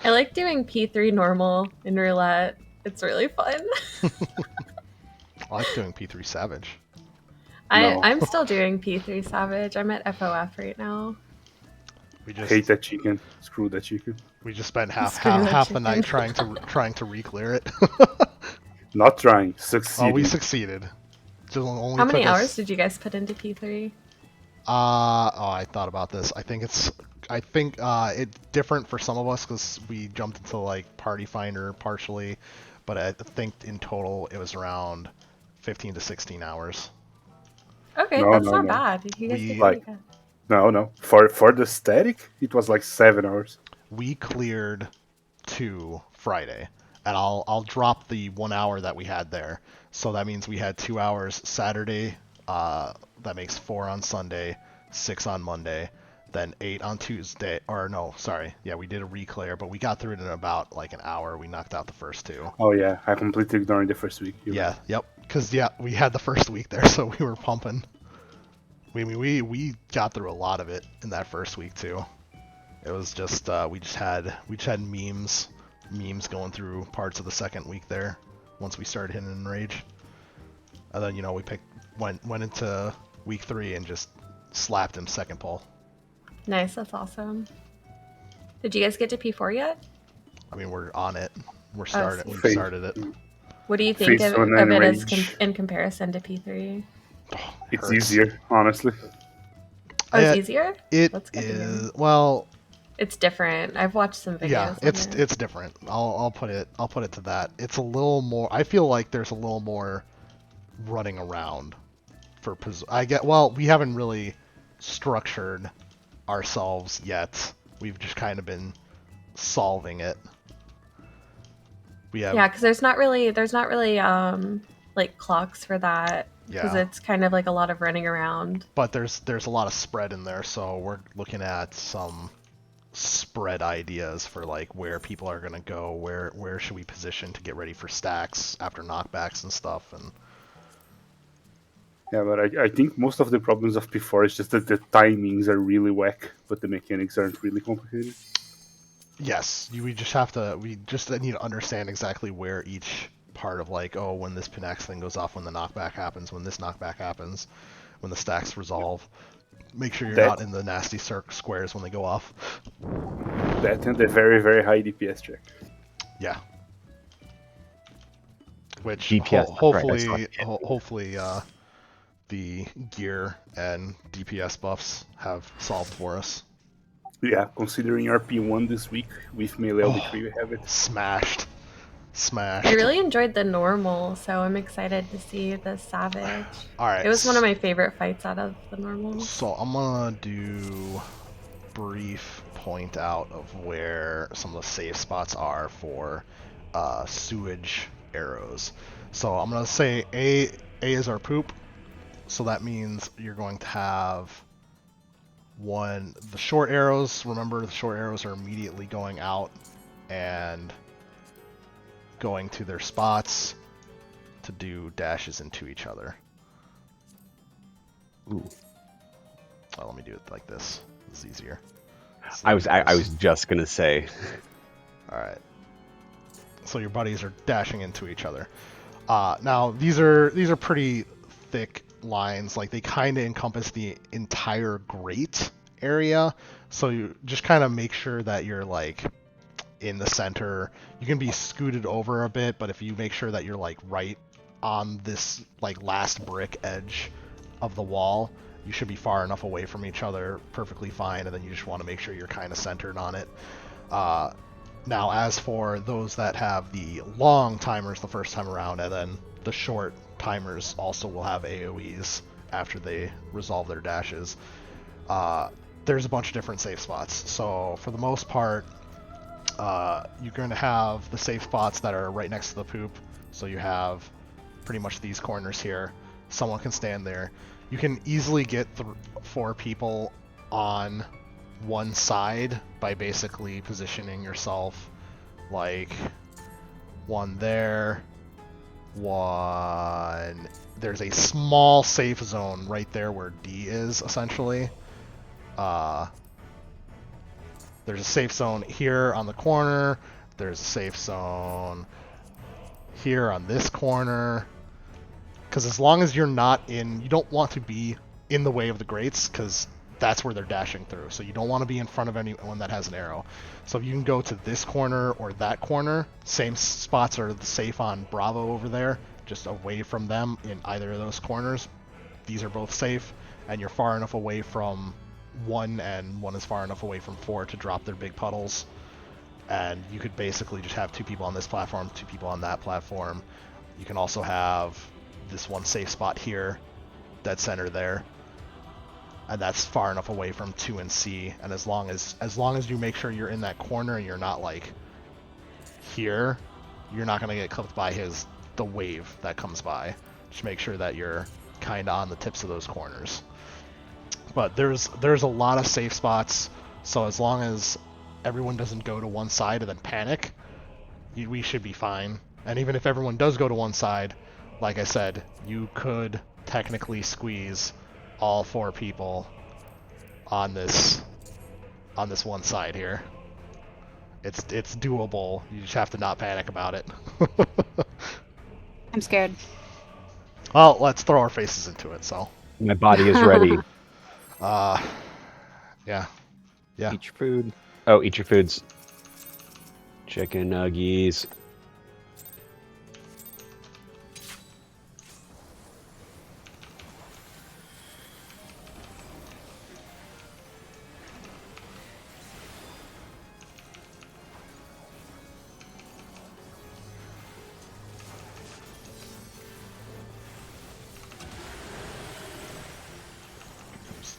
I like doing P3 normal in roulette. It's really fun. I like doing P3 Savage. I'm still doing P3 Savage. I'm at FOF right now. We just hate that chicken. Screw that chicken. We just spent half the night trying to re-clear it. Not trying, succeeding. Oh, we succeeded. Only How many hours did you guys put into P3? I thought about this. I think it's different for some of us because we jumped into like Party Finder partially, but I think in total it was around 15 to 16 hours. Okay, that's not bad. You guys did really good. No. For the static, it was like 7 hours. We cleared 2 Friday, and I'll drop the 1 hour that we had there. So that means we had 2 hours Saturday. That makes 4 on Sunday, 6 on Monday, then 8 on Tuesday. Or no, sorry. Yeah, we did a re-clear, but we got through it in about like an hour. We knocked out the first 2. Oh yeah, I completely ignored the first week. Yep. Because we had the first week there, so we were pumping. we got through a lot of it in that first week too. It was just we just had memes going through parts of the second week there. Once we started hitting Enrage, and then we went into week 3 and just slapped him second pull. Nice, that's awesome. Did you guys get to P4 yet? I mean, we're on it. We've started it. What do you think of it as in comparison to P3? It's easier, honestly. Oh, it's easier? It is. Well, it's different. I've watched some videos. Yeah, it's different. I'll put it to that. It's a little more. I feel like there's a little more running around for. We haven't really structured ourselves yet. We've just kind of been solving it. Because there's not really like clocks for that. Because it's kind of like a lot of running around. But there's a lot of spread in there, so we're looking at some spread ideas for like where people are gonna go, where should we position to get ready for stacks after knockbacks and stuff. And yeah, but I think most of the problems of P4 is just that the timings are really whack, but the mechanics aren't really complicated. Yes, we just need to understand exactly where each part of like, when this Pinax thing goes off, when the knockback happens, when this knockback happens, when the stacks resolve. Make sure you're not in the nasty squares when they go off. That and the very, very high DPS check. Yeah. Which DPS, hopefully the gear and DPS buffs have solved for us. Yeah, considering our P1 this week with melee LB3, we have it. Smashed. I really enjoyed the normal, so I'm excited to see the Savage. Alright. It was one of my favorite fights out of the normals. So I'm gonna do brief point out of where some of the safe spots are for sewage arrows. So I'm gonna say A is our poop. So that means you're going to have the short arrows. Remember, the short arrows are immediately going out and going to their spots to do dashes into each other. Ooh. Oh, let me do it like this. It's easier. I was just gonna say. All right. So your buddies are dashing into each other. Now these are pretty thick lines. Like they kind of encompass the entire grate area. So you just kind of make sure that you're like in the center. You can be scooted over a bit, but if you make sure that you're like right on this like last brick edge of the wall, you should be far enough away from each other, perfectly fine, and then you just want to make sure you're kind of centered on it. Now, as for those that have the long timers the first time around, and then the short timers also will have AoEs after they resolve their dashes, there's a bunch of different safe spots. So for the most part, you're going to have the safe spots that are right next to the poop. So you have pretty much these corners here. Someone can stand there. You can easily get 4 people on one side by basically positioning yourself like one there, one. There's a small safe zone right there where D is essentially. There's a safe zone here on the corner. There's a safe zone here on this corner. Because as long as you're not you don't want to be in the way of the grates, because that's where they're dashing through. So you don't want to be in front of anyone that has an arrow. So if you can go to this corner or that corner, same spots are safe on Bravo over there, just away from them in either of those corners. These are both safe, and you're far enough away from one, and one is far enough away from 4 to drop their big puddles. And you could basically just have 2 people on this platform, 2 people on that platform. You can also have this one safe spot here, dead center there, and that's far enough away from 2 and C. And as long as you make sure you're in that corner and you're not like here, you're not gonna get clipped by the wave that comes by. Just make sure that you're kind of on the tips of those corners. But there's a lot of safe spots, so as long as everyone doesn't go to one side and then panic, we should be fine. And even if everyone does go to one side, like I said, you could technically squeeze all 4 people on this one side here. It's doable. You just have to not panic about it. I'm scared. Well, let's throw our faces into it. So. My body is ready. Yeah. Eat your food. Oh, eat your foods. Chicken nuggies.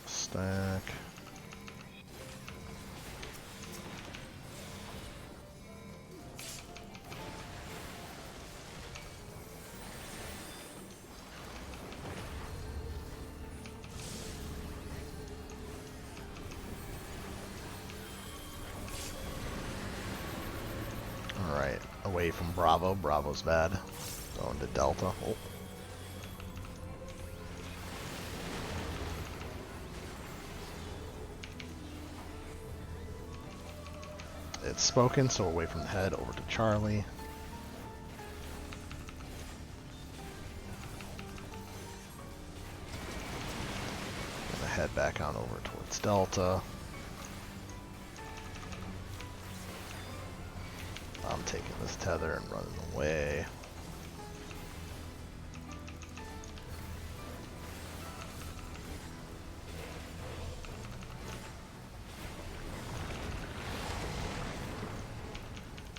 Stack. Alright, away from Bravo. Bravo's bad. Going to Delta. Oh. It's spoken, so away from the head, over to Charlie. Gonna head back on over towards Delta. I'm taking this tether and running away.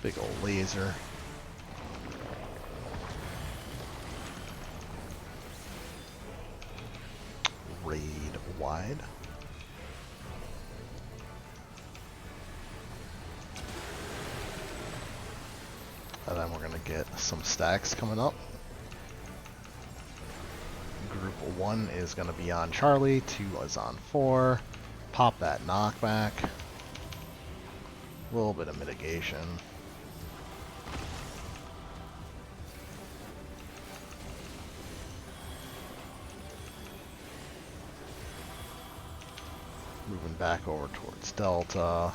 Big old laser. Raid wide. And then we're going to get some stacks coming up. Group 1 is going to be on Charlie, 2 is on 4. Pop that knockback. A little bit of mitigation. Moving back over towards Delta.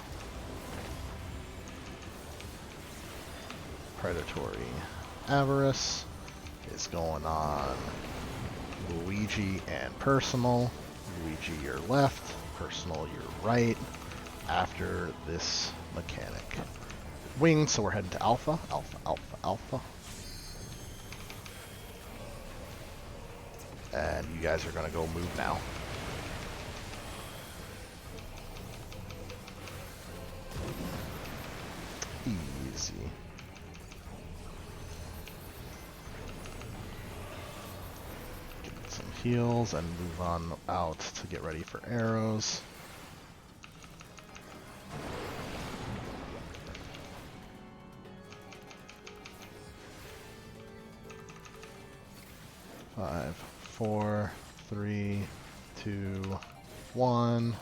Predatory Avarice is going on Luigi and Personal. Luigi your left, Personal your right, after this mechanic. Wing, so we're heading to Alpha, Alpha, Alpha, Alpha. And you guys are going to go move now. Easy. Get some heals and move on out to get ready for arrows. Five, 4, 3, 2, 1.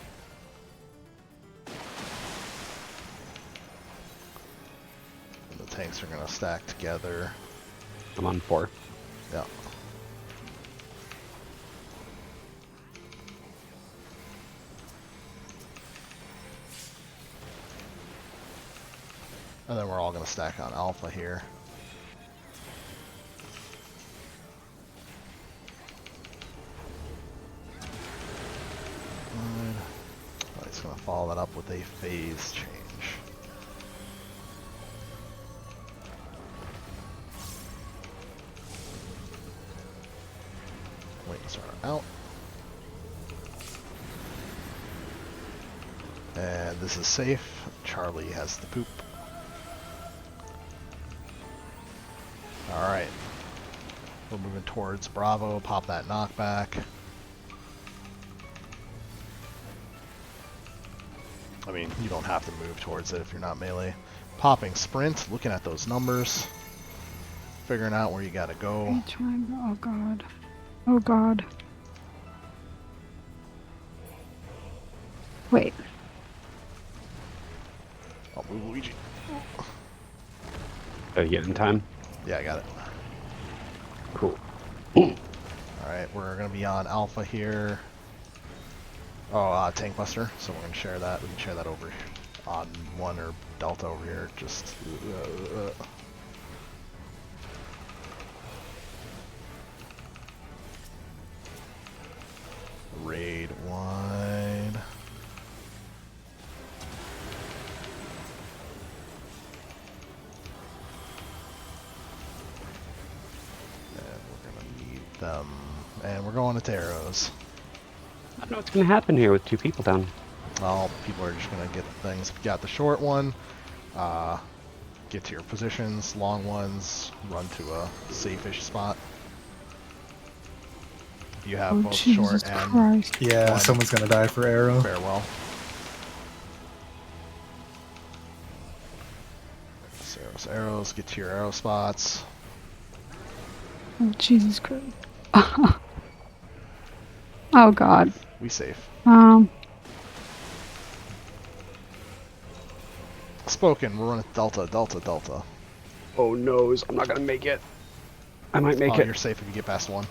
And the tanks are going to stack together. I'm on 4. Yeah. And then we're all going to stack on Alpha here. He's going to follow that up with a phase change. Wings are out. And this is safe. Charlie has the poop. Alright. We're moving towards Bravo. Pop that knockback. I mean, you don't have to move towards it if you're not melee. Popping sprint, looking at those numbers, figuring out where you gotta go. Oh god. Oh god. Wait. I'll move Luigi. Oh, you get in time? Yeah, I got it. Cool. Alright, we're gonna be on Alpha here. Oh, Tank Buster. So we're gonna share that. We can share that over on 1 or Delta over here. Just. Raid wide. And we're gonna need them. And we're going to arrows. I don't know what's going to happen here with 2 people down. Well, people are just going to get things. If you got the short one, get to your positions. Long ones, run to a safe-ish spot. You have both Jesus short and Christ. Yeah, one. someone's gonna die for arrow. Farewell. So arrows, get to your arrow spots. Oh, Jesus Christ. Oh God. We safe. Spoken, we're running Delta. Oh no, I'm not going to make it. I might make Oh, it. you're safe if you get past 1.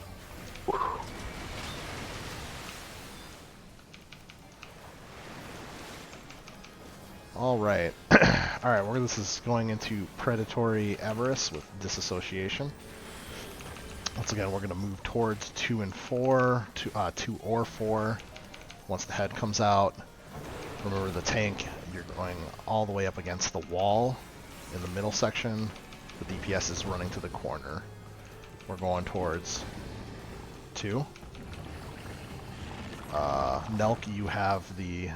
Alright. Alright, this is going into Predatory Avarice with Disassociation. Once again, we're going to move towards 2 and 4, 2 or 4. Once the head comes out, remember the tank, you're going all the way up against the wall in the middle section. The DPS is running to the corner. We're going towards 2. Nelk, you have the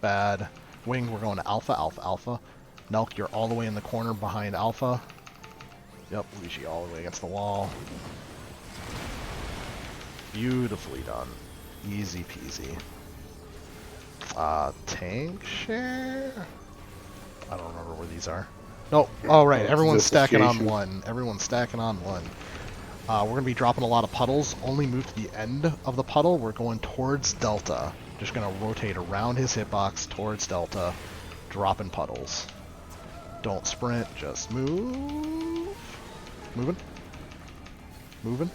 bad wing. We're going to Alpha. Nelk, you're all the way in the corner behind Alpha. Yep, Luigi all the way against the wall. Beautifully done. Easy peasy. Tank share? I don't remember where these are. No, oh right, everyone's stacking on 1. Everyone's stacking on 1. We're going to be dropping a lot of puddles. Only move to the end of the puddle. We're going towards Delta. Just going to rotate around his hitbox towards Delta, dropping puddles. Don't sprint, just move. Moving.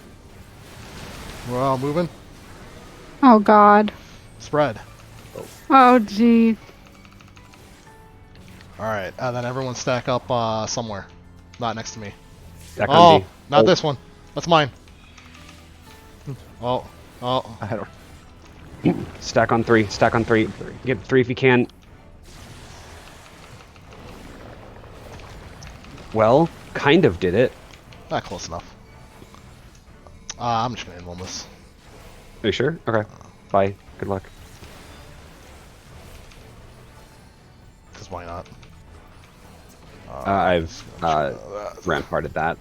Well, moving. Oh God. Spread. Oh gee. Alright, and then everyone stack up somewhere. Not next to me. Stack on D. Not this one. That's mine. Oh. I don't. Stack on 3. Get 3 if you can. Well, kind of did it. Not close enough. I'm just gonna end one this. Are you sure? Okay. Bye. Good luck. Because why not? I've ramparted that.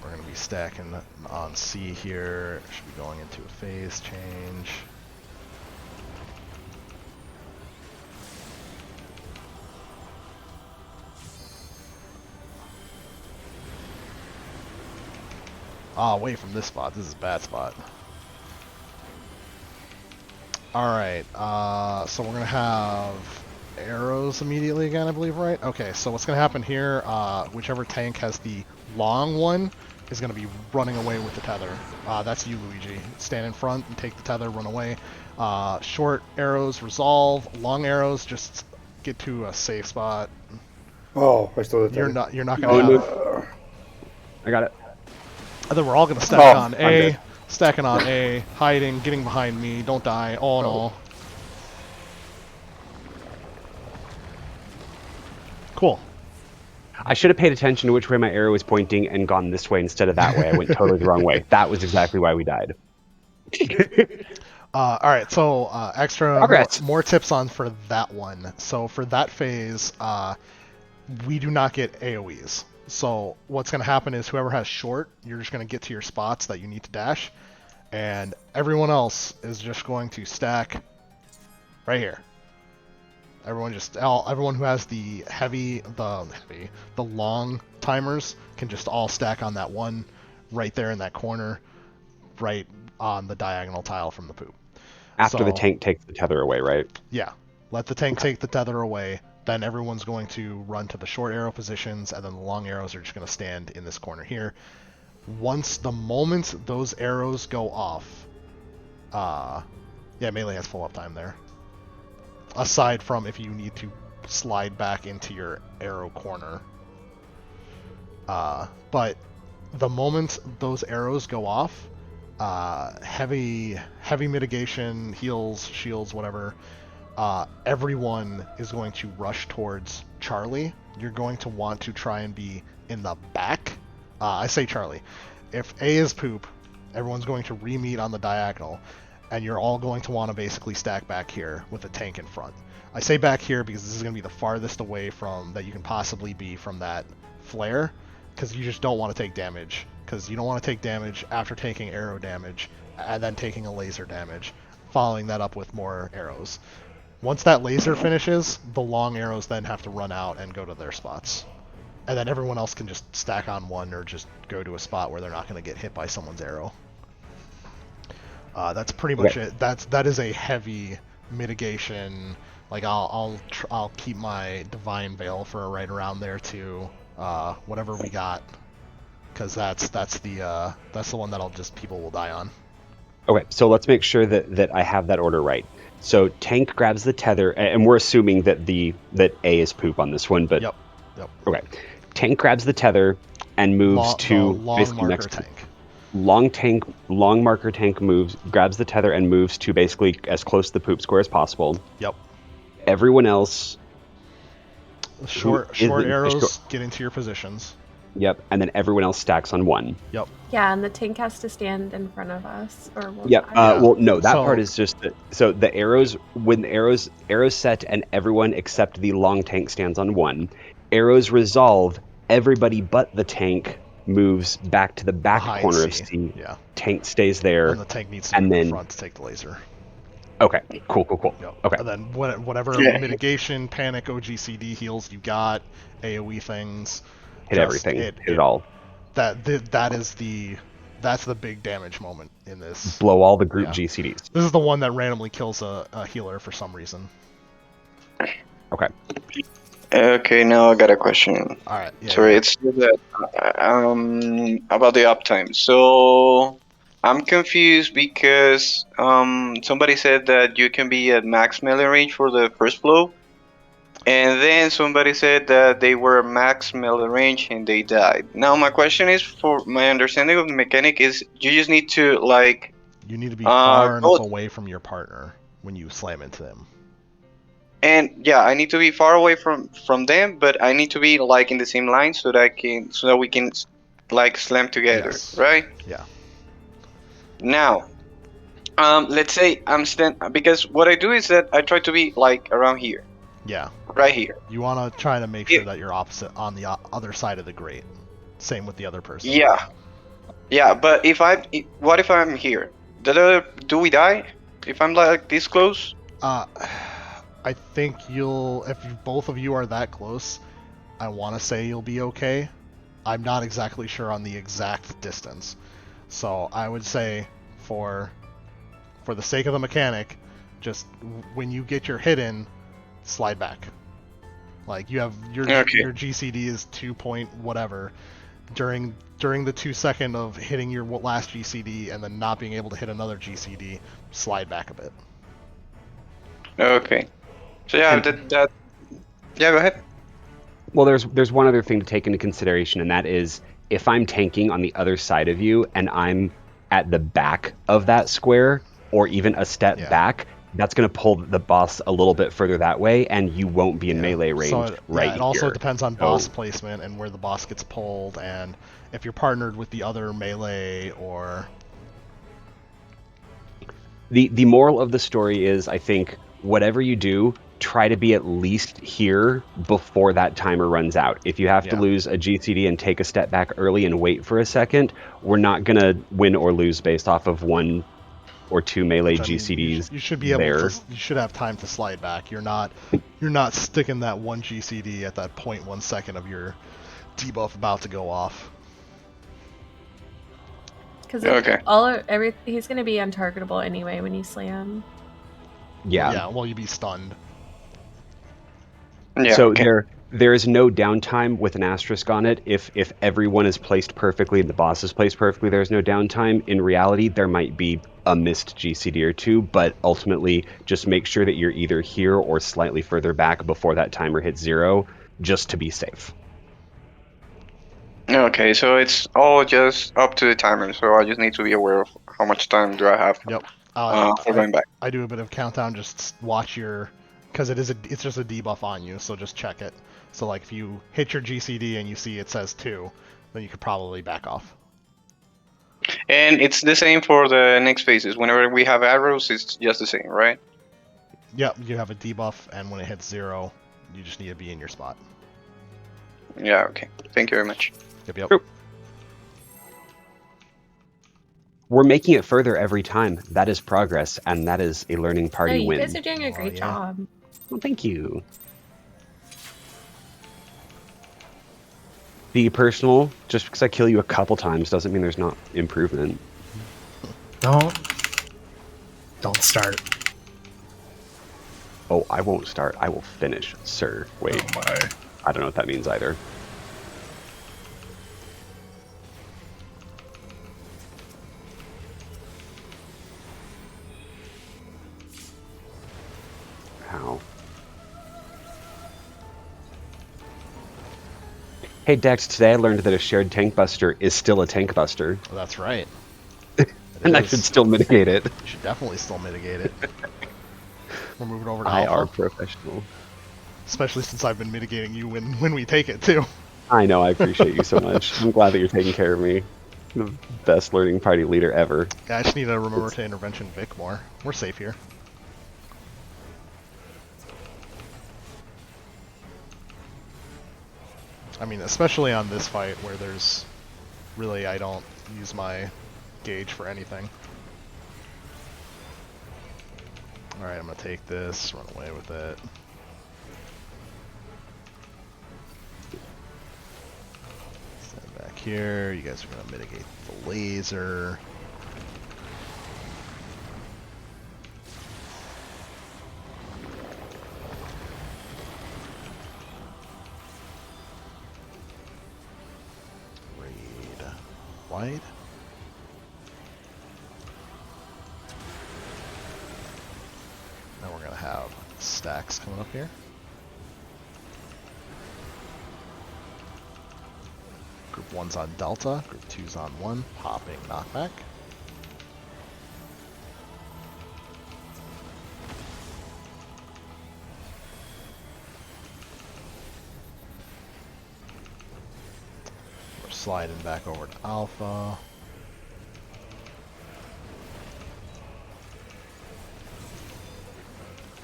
We're gonna be stacking on C here. Should be going into a phase change. Away from this spot. This is a bad spot. Alright, so we're gonna have arrows immediately again, I believe, right? Okay, so what's gonna happen here, whichever tank has the long one is gonna be running away with the tether. That's you, Luigi. Stand in front and take the tether, run away. Short arrows resolve, long arrows just get to a safe spot. Oh, I stole the tether. You're not gonna have I got it. And then we're all gonna stack on I'm A, dead. stacking on A, hiding, getting behind me, don't die, all in all. Cool. I should have paid attention to which way my arrow was pointing and gone this way instead of that way. I went totally the wrong way. That was exactly why we died. Alright, so extra more tips on for that one. So for that phase, we do not get AoEs. So what's going to happen is whoever has short, you're just going to get to your spots that you need to dash, and everyone else is just going to stack right here. Everyone who has the long timers can just all stack on that one right there in that corner, right on the diagonal tile from the poop. After the tank takes the tether away, right? Yeah. Let the tank take the tether away. Then everyone's going to run to the short arrow positions, and then the long arrows are just going to stand in this corner here. the moment those arrows go off, yeah, melee has full uptime there. Aside from if you need to slide back into your arrow corner. But the moment those arrows go off, heavy mitigation, heals, shields, whatever, everyone is going to rush towards Charlie. You're going to want to try and be in the back. I say Charlie. If A is poop, everyone's going to re-meet on the diagonal, and you're all going to want to basically stack back here with a tank in front. I say back here because this is going to be the farthest away from that you can possibly be from that flare, because you just don't want to take damage, because you don't want to take damage after taking arrow damage and then taking a laser damage, following that up with more arrows. Once that laser finishes, the long arrows then have to run out and go to their spots. And then everyone else can just stack on one or just go to a spot where they're not going to get hit by someone's arrow. That's pretty much it. That is a heavy mitigation. Like I'll keep my divine veil for right around there too. Whatever we got, because that's the one that'll just people will die on. Okay, so let's make sure that I have that order right. So tank grabs the tether, and we're assuming that A is poop on this one, but Yep. Okay, tank grabs the tether and moves to long basically marker next tank. Long marker tank grabs the tether and moves to basically as close to the poop square as possible. Yep. Everyone else. Short arrows get into your positions. Yep, and then everyone else stacks on one. Yep. Yeah, and the tank has to stand in front of us, or we'll Yep. die. Well, no, that part is just that. So the arrows, when the arrows set, and everyone except the long tank stands on one. Arrows resolve. Everybody but the tank moves back to the back Behind corner of C. C. Yeah. Tank stays there. And the tank needs to move in front to take the laser. Okay. Cool. Yep. Okay. And then whatever mitigation, panic, OGCD heals you got, AoE things. Hit everything. Hit it all. That's the big damage moment in this. Blow all the group GCDs. This is the one that randomly kills a healer for some reason. Okay. Okay, now I got a question. All right. Yeah, Sorry, it's that about the uptime. So I'm confused because somebody said that you can be at max melee range for the first blow, and then somebody said that they were max melee range and they died. Now my question is, for my understanding of the mechanic, is you just need to you need to be far enough away from your partner when you slam into them. And yeah, I need to be far away from them, but I need to be in the same line so that we can slam together, right? Yeah. Now, let's say I'm because what I do is that I try to be around here. Yeah. Right here. You want to try to make sure that you're opposite on the other side of the grate. Same with the other person. Yeah. Yeah, but what if I'm here? Do we die if I'm this close? I think if both of you are that close, I want to say you'll be okay. I'm not exactly sure on the exact distance. So I would say for the sake of the mechanic, just when you get your hit in, slide back. Like you have your GCD is 2 point whatever. During the 2 second of hitting your last GCD and then not being able to hit another GCD, slide back a bit. Okay. So yeah, yeah, go ahead. Well, there's one other thing to take into consideration, and that is if I'm tanking on the other side of you and I'm at the back of that square, or even a step back, that's going to pull the boss a little bit further that way, and you won't be in melee range it also depends on boss placement and where the boss gets pulled, and if you're partnered with the other melee or... The moral of the story is, I think, whatever you do, try to be at least here before that timer runs out. If you have to lose a GCD and take a step back early and wait for a second, we're not going to win or lose based off of 1 or 2 melee GCDs. You should be able to. You should have time to slide back. You're not sticking that 1 GCD at that 0.1 second of your debuff about to go off. Because he's going to be untargetable anyway when you slam. Yeah. Yeah. Well, you'd be stunned. Yeah, so There is no downtime with an asterisk on it. If everyone is placed perfectly and the boss is placed perfectly, there's no downtime. In reality, there might be a missed GCD or two, but ultimately, just make sure that you're either here or slightly further back before that timer hits 0, just to be safe. Okay, so it's all just up to the timer, so I just need to be aware of how much time do I have Yep. for going back. I do a bit of countdown. Just watch your, because it's just a debuff on you, so just check it. So like if you hit your GCD and you see it says 2, then you could probably back off. And it's the same for the next phases. Whenever we have arrows, it's just the same, right? Yep, you have a debuff, and when it hits 0, you just need to be in your spot. Yeah, okay. Thank you very much. Yep. We're making it further every time. That is progress, and that is a learning party No, you win. guys are doing a great job. Well, thank you. Be personal. Just because I kill you a couple times doesn't mean there's not improvement. Don't start. Oh, I won't start. I will finish, sir. Wait. Oh my. I don't know what that means either. How? Hey Dex, today I learned that a shared tank buster is still a tank buster. Well, that's right. And I should still mitigate it. You should definitely still mitigate it. We're moving over to Alpha. IR professional. Especially since I've been mitigating you when we take it, too. I know, I appreciate you so much. I'm glad that you're taking care of me. The best learning party leader ever. Yeah, I just need to remember to intervention Vic more. We're safe here. I mean, especially on this fight where there's really, I don't use my gauge for anything. Alright, I'm gonna take this, run away with it. Stand back here, you guys are gonna mitigate the laser. Wide. Now we're gonna have stacks coming up here. Group 1's on Delta, Group 2's on 1, popping knockback. Sliding back over to Alpha.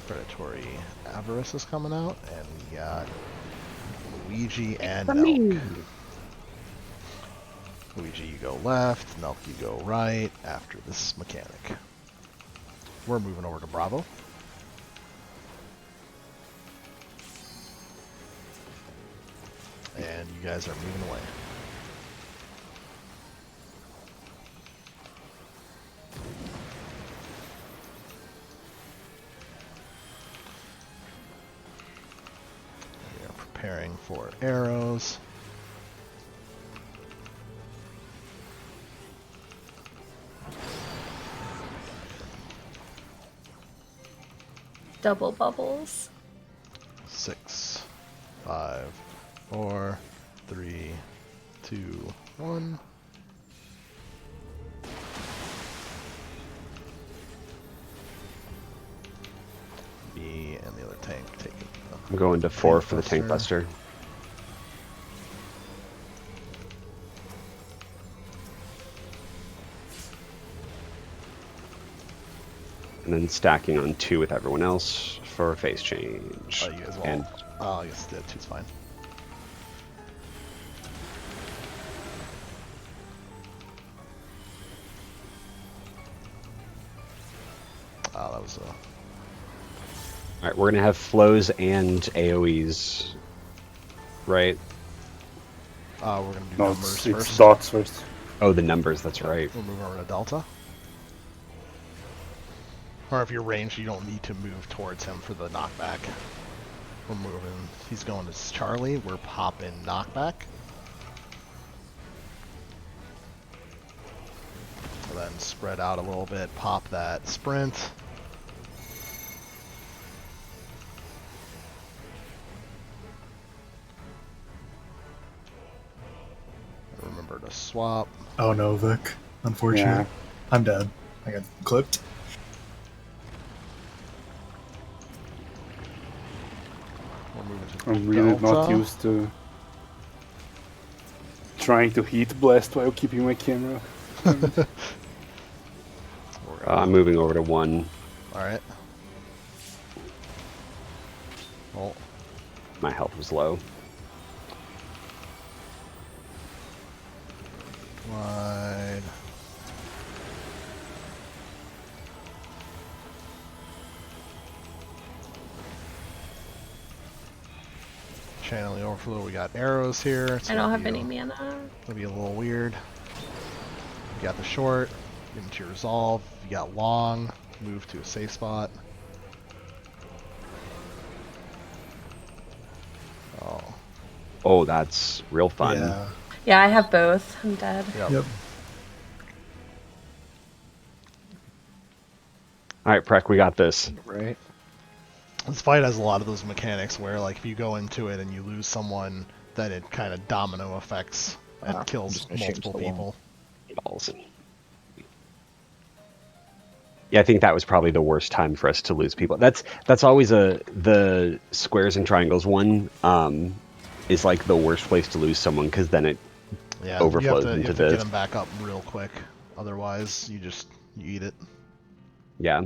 Predatory Avarice is coming out, and we got Luigi and Nelk. Luigi, you go left, Nelk, you go right, after this mechanic. We're moving over to Bravo. And you guys are moving away. We are preparing for arrows. Double bubbles. 6, 5, 4, 3, 2, 1. Me and the other tank taking the I'm going to 4 for the tank buster. And then stacking on 2 with everyone else for phase change. Oh, you guys won't. And I guess the 2's fine. Oh, that was a... Alright, we're gonna have flows and AoEs, right? we're gonna do No, numbers it's first. dots first. Oh, the numbers, that's right. We'll move over to Delta. Or if you're ranged, you don't need to move towards him for the knockback. We're moving. He's going to Charlie. We're popping knockback. And then spread out a little bit. Pop that sprint. Remember to swap. Oh no, Vic. Unfortunately. Yeah. I'm dead. I got clipped. We're moving to I'm really not Delta. used to trying to heat blast while keeping my camera. I'm moving over to 1. Alright. Oh, My health was low. wide. Channeling overflow. We got arrows here. It's I don't gonna have be any a- mana. It'll be a little weird. You got the short. Get into your resolve. You got long. Move to a safe spot. Oh. Oh, that's real fun. Yeah. Yeah, I have both. I'm dead. Yep. Yep. All right, Prek, we got this. Right. This fight has a lot of those mechanics where, like, if you go into it and you lose someone, then it kind of domino effects and I'm kills just gonna change multiple the wall. people. Balls. Yeah, I think that was probably the worst time for us to lose people. That's always the squares and triangles one is like the worst place to lose someone because then it Yeah, overflows you into have to this. get them back up real quick. Otherwise, you eat it. Yeah.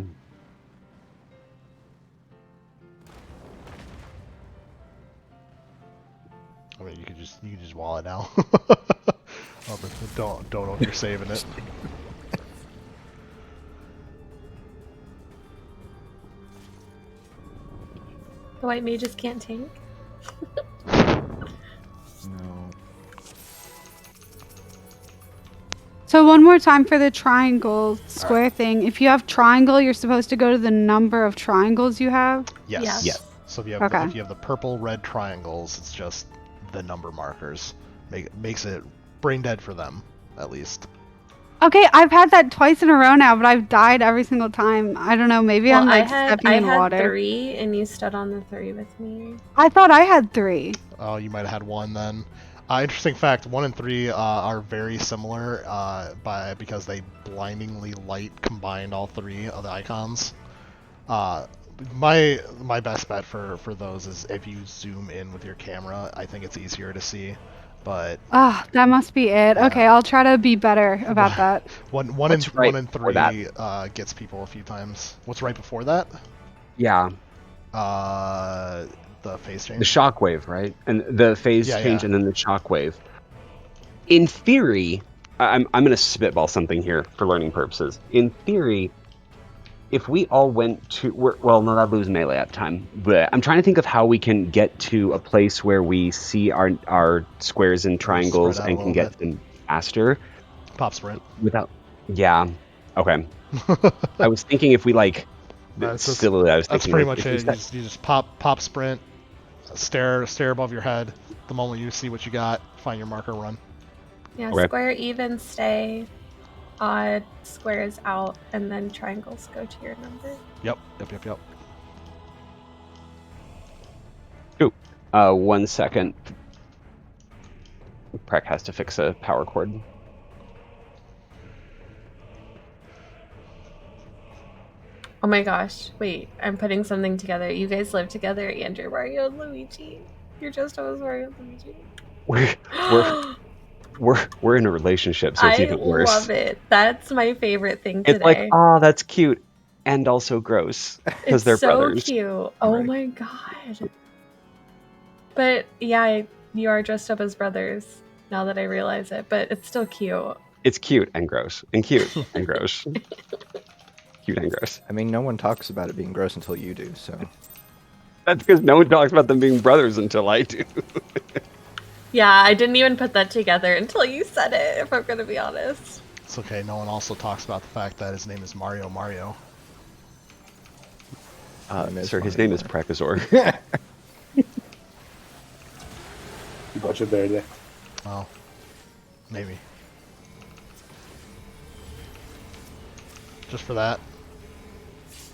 I mean, you could just wall it now. Oh, but don't know if you're saving it. The white mages can't tank. No. So one more time for the triangle square thing. If you have triangle, you're supposed to go to the number of triangles you have. Yes. Yes. Yes. So if you have Okay. if you have the purple red triangles, it's just the number markers. Makes it brain dead for them, at least. Okay, I've had that twice in a row now, but I've died every single time. I don't know. Maybe Well, I'm like I stepping in had water. 3, and you stood on the 3 with me. I thought I had 3. Oh, you might have had one then. Interesting fact: 1 and 3 are very similar, because they blindingly light combined all 3 of the icons. My best bet for those is if you zoom in with your camera. I think it's easier to see. But Ah, that must be it. Yeah. Okay, I'll try to be better about that. one What's and right 1 and before 3 gets people a few times. What's right before that? Yeah. The phase change. The shockwave, right? And the phase Yeah, change yeah. and then the shockwave. In theory, I'm going to spitball something here for learning purposes. In theory, if we all went to... Well, no, that'd lose melee at the time. But I'm trying to think of how we can get to a place where we see our squares and triangles spread out a and can little get them faster Pop sprint. without... Yeah. Okay. I was thinking if we, like... That's just- Silly, I was That's thinking, pretty like, much if we it. set- You just pop sprint, stare above your head. The moment you see what you got, find your marker, run. Yeah, Okay. square even stay, odd squares out, and then triangles go to your number. Yep. 1 second. Prek has to fix a power cord. Oh my gosh, wait, I'm putting something together. You guys live together, Andrew, Mario, and Luigi. You're just always Mario and Luigi. We're in a relationship, so it's I even worse. love it. That's my favorite thing today. It's like, oh, that's cute, and also gross because It's they're so brothers. cute. Oh Right. my god. But yeah, you are dressed up as brothers now that I realize it, but it's still cute. It's cute and gross, and cute and gross, cute and gross. I mean, no one talks about it being gross until you do, so. That's because no one talks about them being brothers until I do. Yeah, I didn't even put that together until you said it, if I'm gonna be honest. It's okay. No one also talks about the fact that his name is Mario. Name is Sir, his Mario. name is Prekazor. You dodged it there. Oh, maybe. Just for that.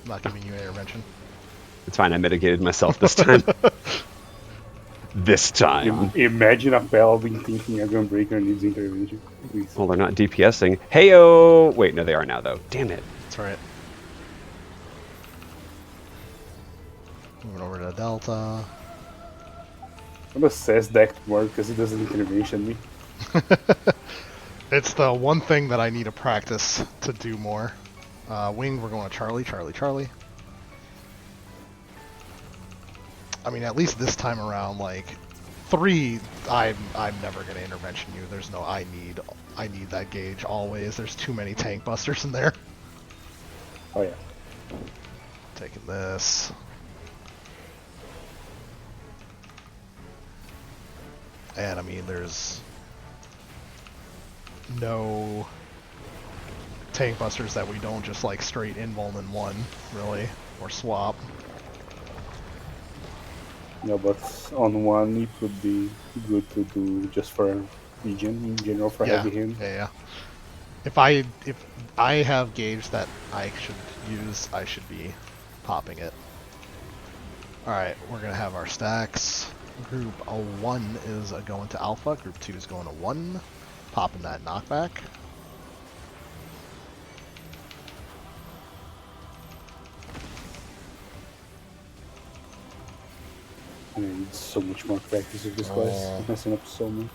I'm not giving you intervention. It's fine. I mitigated myself this time. This time. Imagine a paladin thinking a gunbreaker needs intervention. Please. Well, they're not DPSing. Heyo! Wait, no, they are now, though. Damn it. That's right. Moving over to Delta. I'm gonna assess deck more because it doesn't intervention me. It's the one thing that I need to practice to do more. Wing, we're going to Charlie, Charlie, Charlie. I mean, at least this time around, like 3, I'm never gonna intervention you. There's no I need that gauge always. There's too many tank busters in there. Oh yeah. Taking this. And I mean, there's no tank busters that we don't just like straight invuln in one, really, or swap. Yeah, but on one it would be good to do just for region in general for heavy hand. Yeah. If I have gauge that I should use, I should be popping it. Alright, we're gonna have our stacks. Group 1 is going to Alpha, Group 2 is going to 1. Popping that knockback. I need so much more practice with this class. I'm messing up so much.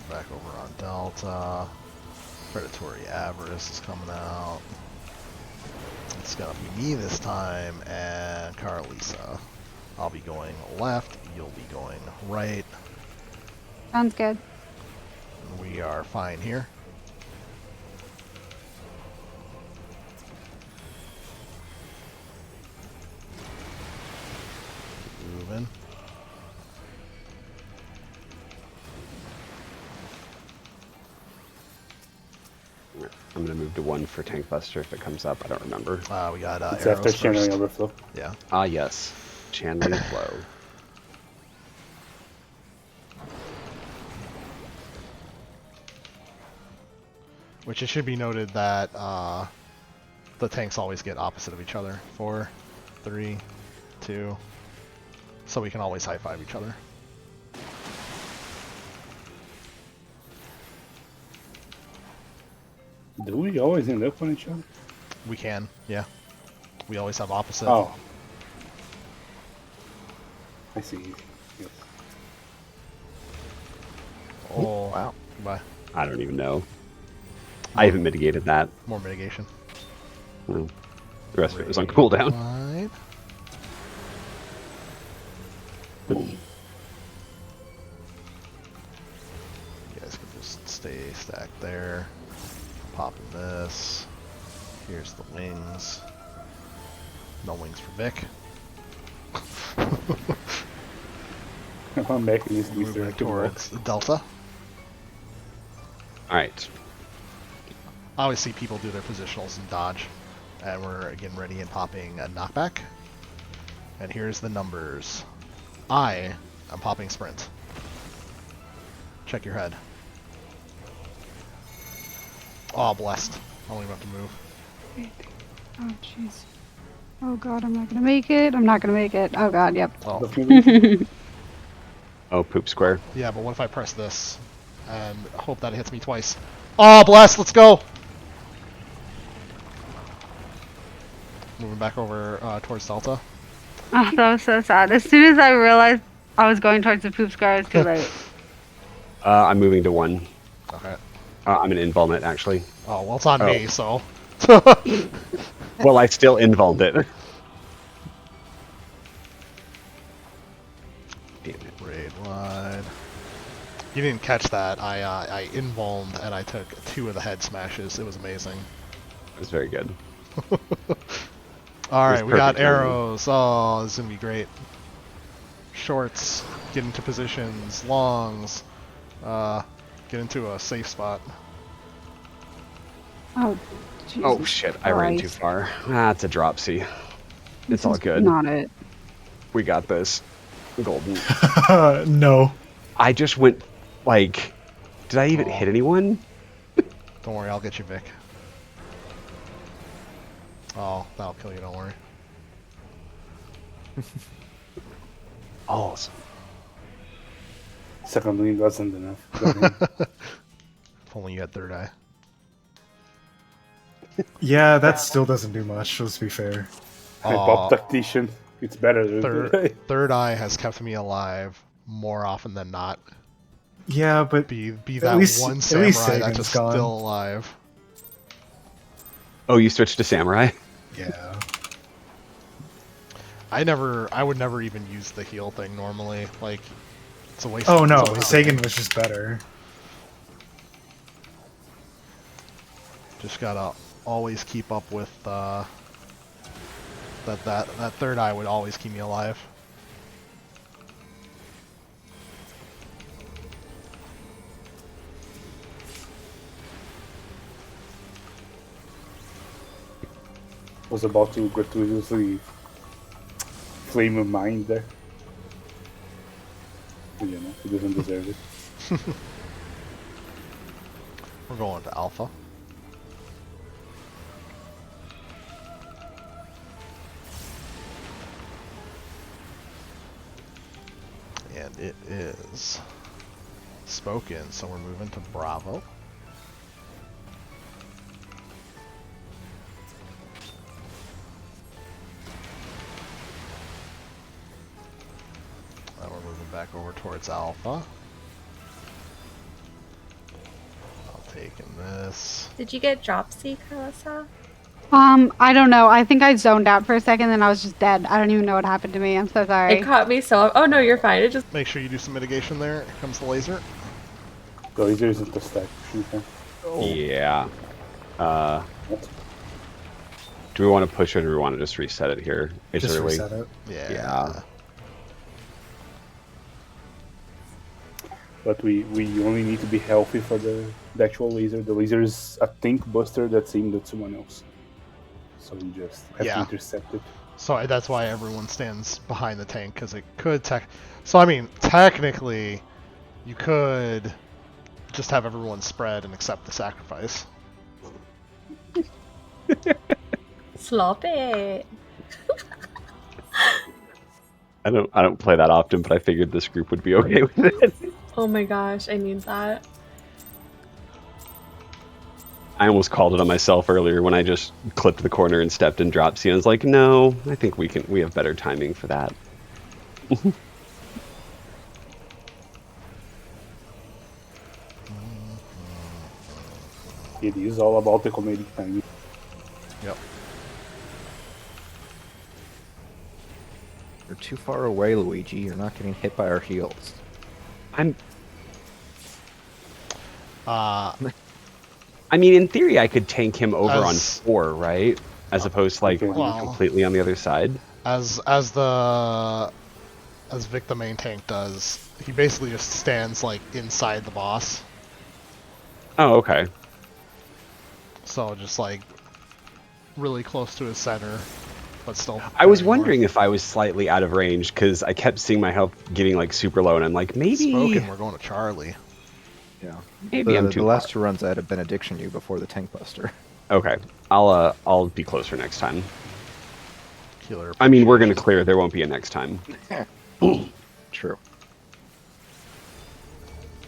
Back over on Delta. Predatory Avarice is coming out. It's gonna be me this time, and Carlisa. I'll be going left, you'll be going right. Sounds good. We are fine here. Moving. I'm going to move to 1 for Tank Buster if it comes up. I don't remember. We got It's arrows after channeling first. overflow. Yeah. Ah, yes. Channeling Flow. Which it should be noted that the tanks always get opposite of each other. 4, 3, 2. So we can always high-five each other. Do we always end up on each other? We can, yeah. We always have opposite. Oh. I see. Yes. Oh, Wow. Bye. I don't even know. I haven't mitigated that. More mitigation. Well, the rest of it was on cooldown. Right. You guys can just stay stacked there. Popping this. Here's the wings. No wings for Vic. I'm back in this Moving towards Delta. Alright. I always see people do their positionals and dodge. And we're again ready and popping a knockback. And here's the numbers. I'm popping sprint. Check your head. Oh, blessed. I don't even have to move. Oh, jeez. Oh, God, I'm not going to make it. I'm not going to make it. Oh, God, yep. Oh. Oh, poop square. Yeah, but what if I press this and hope that it hits me twice? Oh, bless! Let's go! Moving back over towards Delta. Oh, that was so sad. As soon as I realized I was going towards the poop scar, it was too late. I'm moving to 1. Okay. I'm an invuln it, actually. Oh, well, it's on me, so... Well, I still invulned it. Damn it. Raid wide. You didn't catch that. I invulned and I took 2 of the head smashes. It was amazing. It was very good. Alright, we got perfect arrows. Oh, this is gonna be great. Shorts. Get into positions. Longs. Get into a safe spot. Oh, Jesus Oh shit, I ran too Christ. far. Ah, it's a dropsy. It's all good. Not it. We got this. Golden. No. I just went, like... Did I even hit anyone? Don't worry, I'll get you, Vic. Oh, that'll kill you, don't worry. Oh. Second wing wasn't enough. If only you had third eye. Yeah, that still doesn't do much, let's be fair. Pop Tactician. It's better than third eye has kept me alive more often than not. Yeah, but be that one samurai that's just still alive. Oh, you switched to samurai? Yeah. I would never even use the heal thing normally. Like, it's a waste. Oh no, Sagan was just better. Just gotta always keep up with that third eye would always keep me alive. Was about to gratuitously flame a mind there. But, you know, he doesn't deserve it. We're going to Alpha. And it is spoken, so we're moving to Bravo. Now we're moving back over towards Alpha. I'll take in this. Did you get dropsy, Carissa? I don't know. I think I zoned out for a second, and I was just dead. I don't even know what happened to me. I'm so sorry. It caught me so. Oh no, you're fine. It just. Make sure you do some mitigation there. Here comes the laser. The laser isn't the stack. Yeah. Do we want to push it, or do we want to just reset it here? It's just early. reset it. Yeah. But we only need to be healthy for the actual laser. The laser is a tank buster that's aimed at someone else. So we just have to intercept it. So that's why everyone stands behind the tank, because it could So I mean, technically, you could just have everyone spread and accept the sacrifice. Sloppy. I don't play that often, but I figured this group would be okay with it. Oh my gosh, I need that. I almost called it on myself earlier when I just clipped the corner and stepped in dropsy. I was like, no, I think we have better timing for that. It is all about the comedic timing. Yep. You're too far away, Luigi. You're not getting hit by our heals. I mean, in theory, I could tank him over on 4, right? As opposed to like completely on the other side. As Vic the main tank does, he basically just stands like inside the boss. Oh, okay. So just like really close to his center, but still. I was wondering if I was slightly out of range because I kept seeing my health getting like super low, and I'm like, maybe. Spoken, we're going to Charlie. Yeah. Maybe I'm too. The last 2 runs I had a benediction you before the tank buster. Okay, I'll be closer next time. Killer. I mean, we're gonna clear. There won't be a next time. True.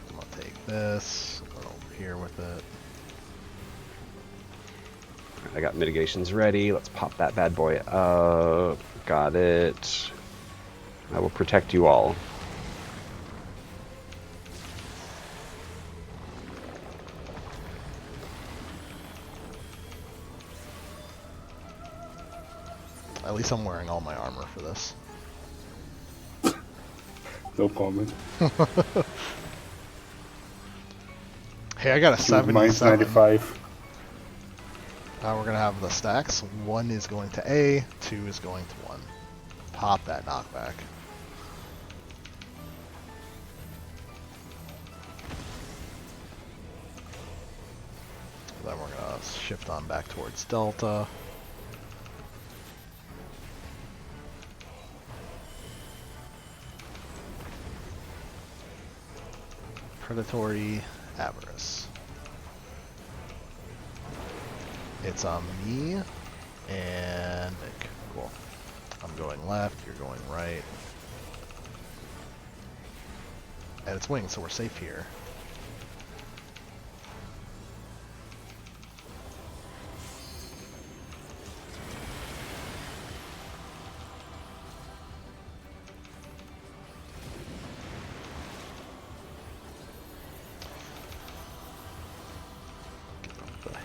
I'm gonna take this. Go over here with it. I got mitigations ready. Let's pop that bad boy up. Got it. I will protect you all. At least I'm wearing all my armor for this. No comment. Hey, I got a 77. Mine's 95. Now we're gonna have the stacks. 1 is going to A, 2 is going to 1. Pop that knockback. Then we're gonna shift on back towards Delta. predatory avarice. It's on me and Nick. Cool. I'm going left, you're going right. And it's winged, so we're safe here.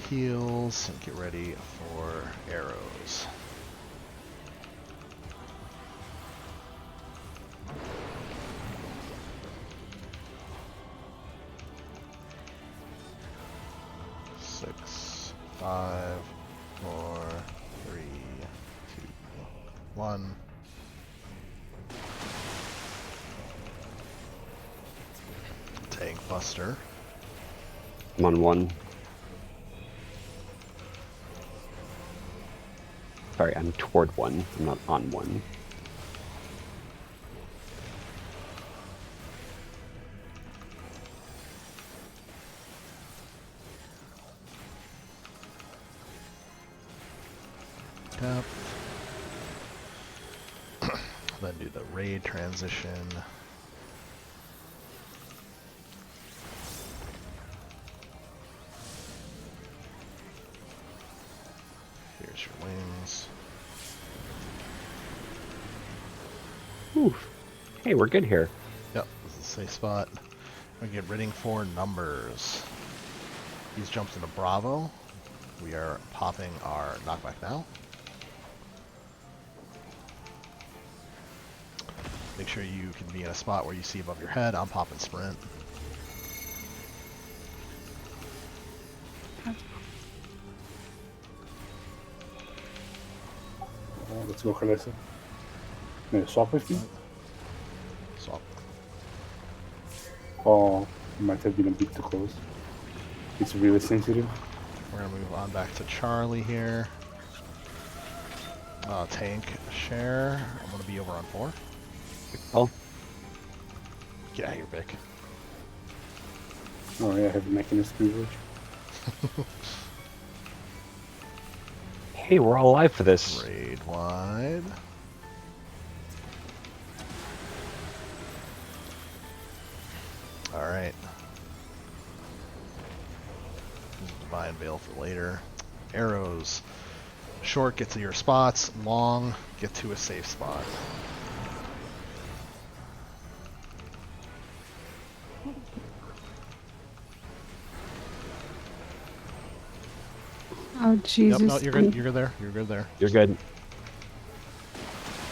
Heals and get ready for arrows. Six, 5, 4, 3, 2, 1. Tank Buster. I'm on 1. Sorry, I'm toward 1. I'm not on 1. Yep. Then do the raid transition. Here's your wings. Oof. Hey, we're good here. Yep, this is a safe spot. We get ridding for numbers. He's jumped into Bravo. We are popping our knockback now. Make sure you can be in a spot where you see above your head. I'm popping sprint. Let's go, Galessa. Nee, swap heeft hij. Swap. Oh, might have been a bit too close. It's really sensitive. We're gonna move on back to Charlie here. Tank share. I'm gonna be over on 4. Oh, Get out of here, Vic. Oh yeah, I have mechanist privilege. hey, we're all alive for this. Raid wide. Alright. Divine Veil for later. Arrows. Short, get to your spots. Long, get to a safe spot. Oh Jesus! Yep, no, you're good. You're good there. You're good there. You're good.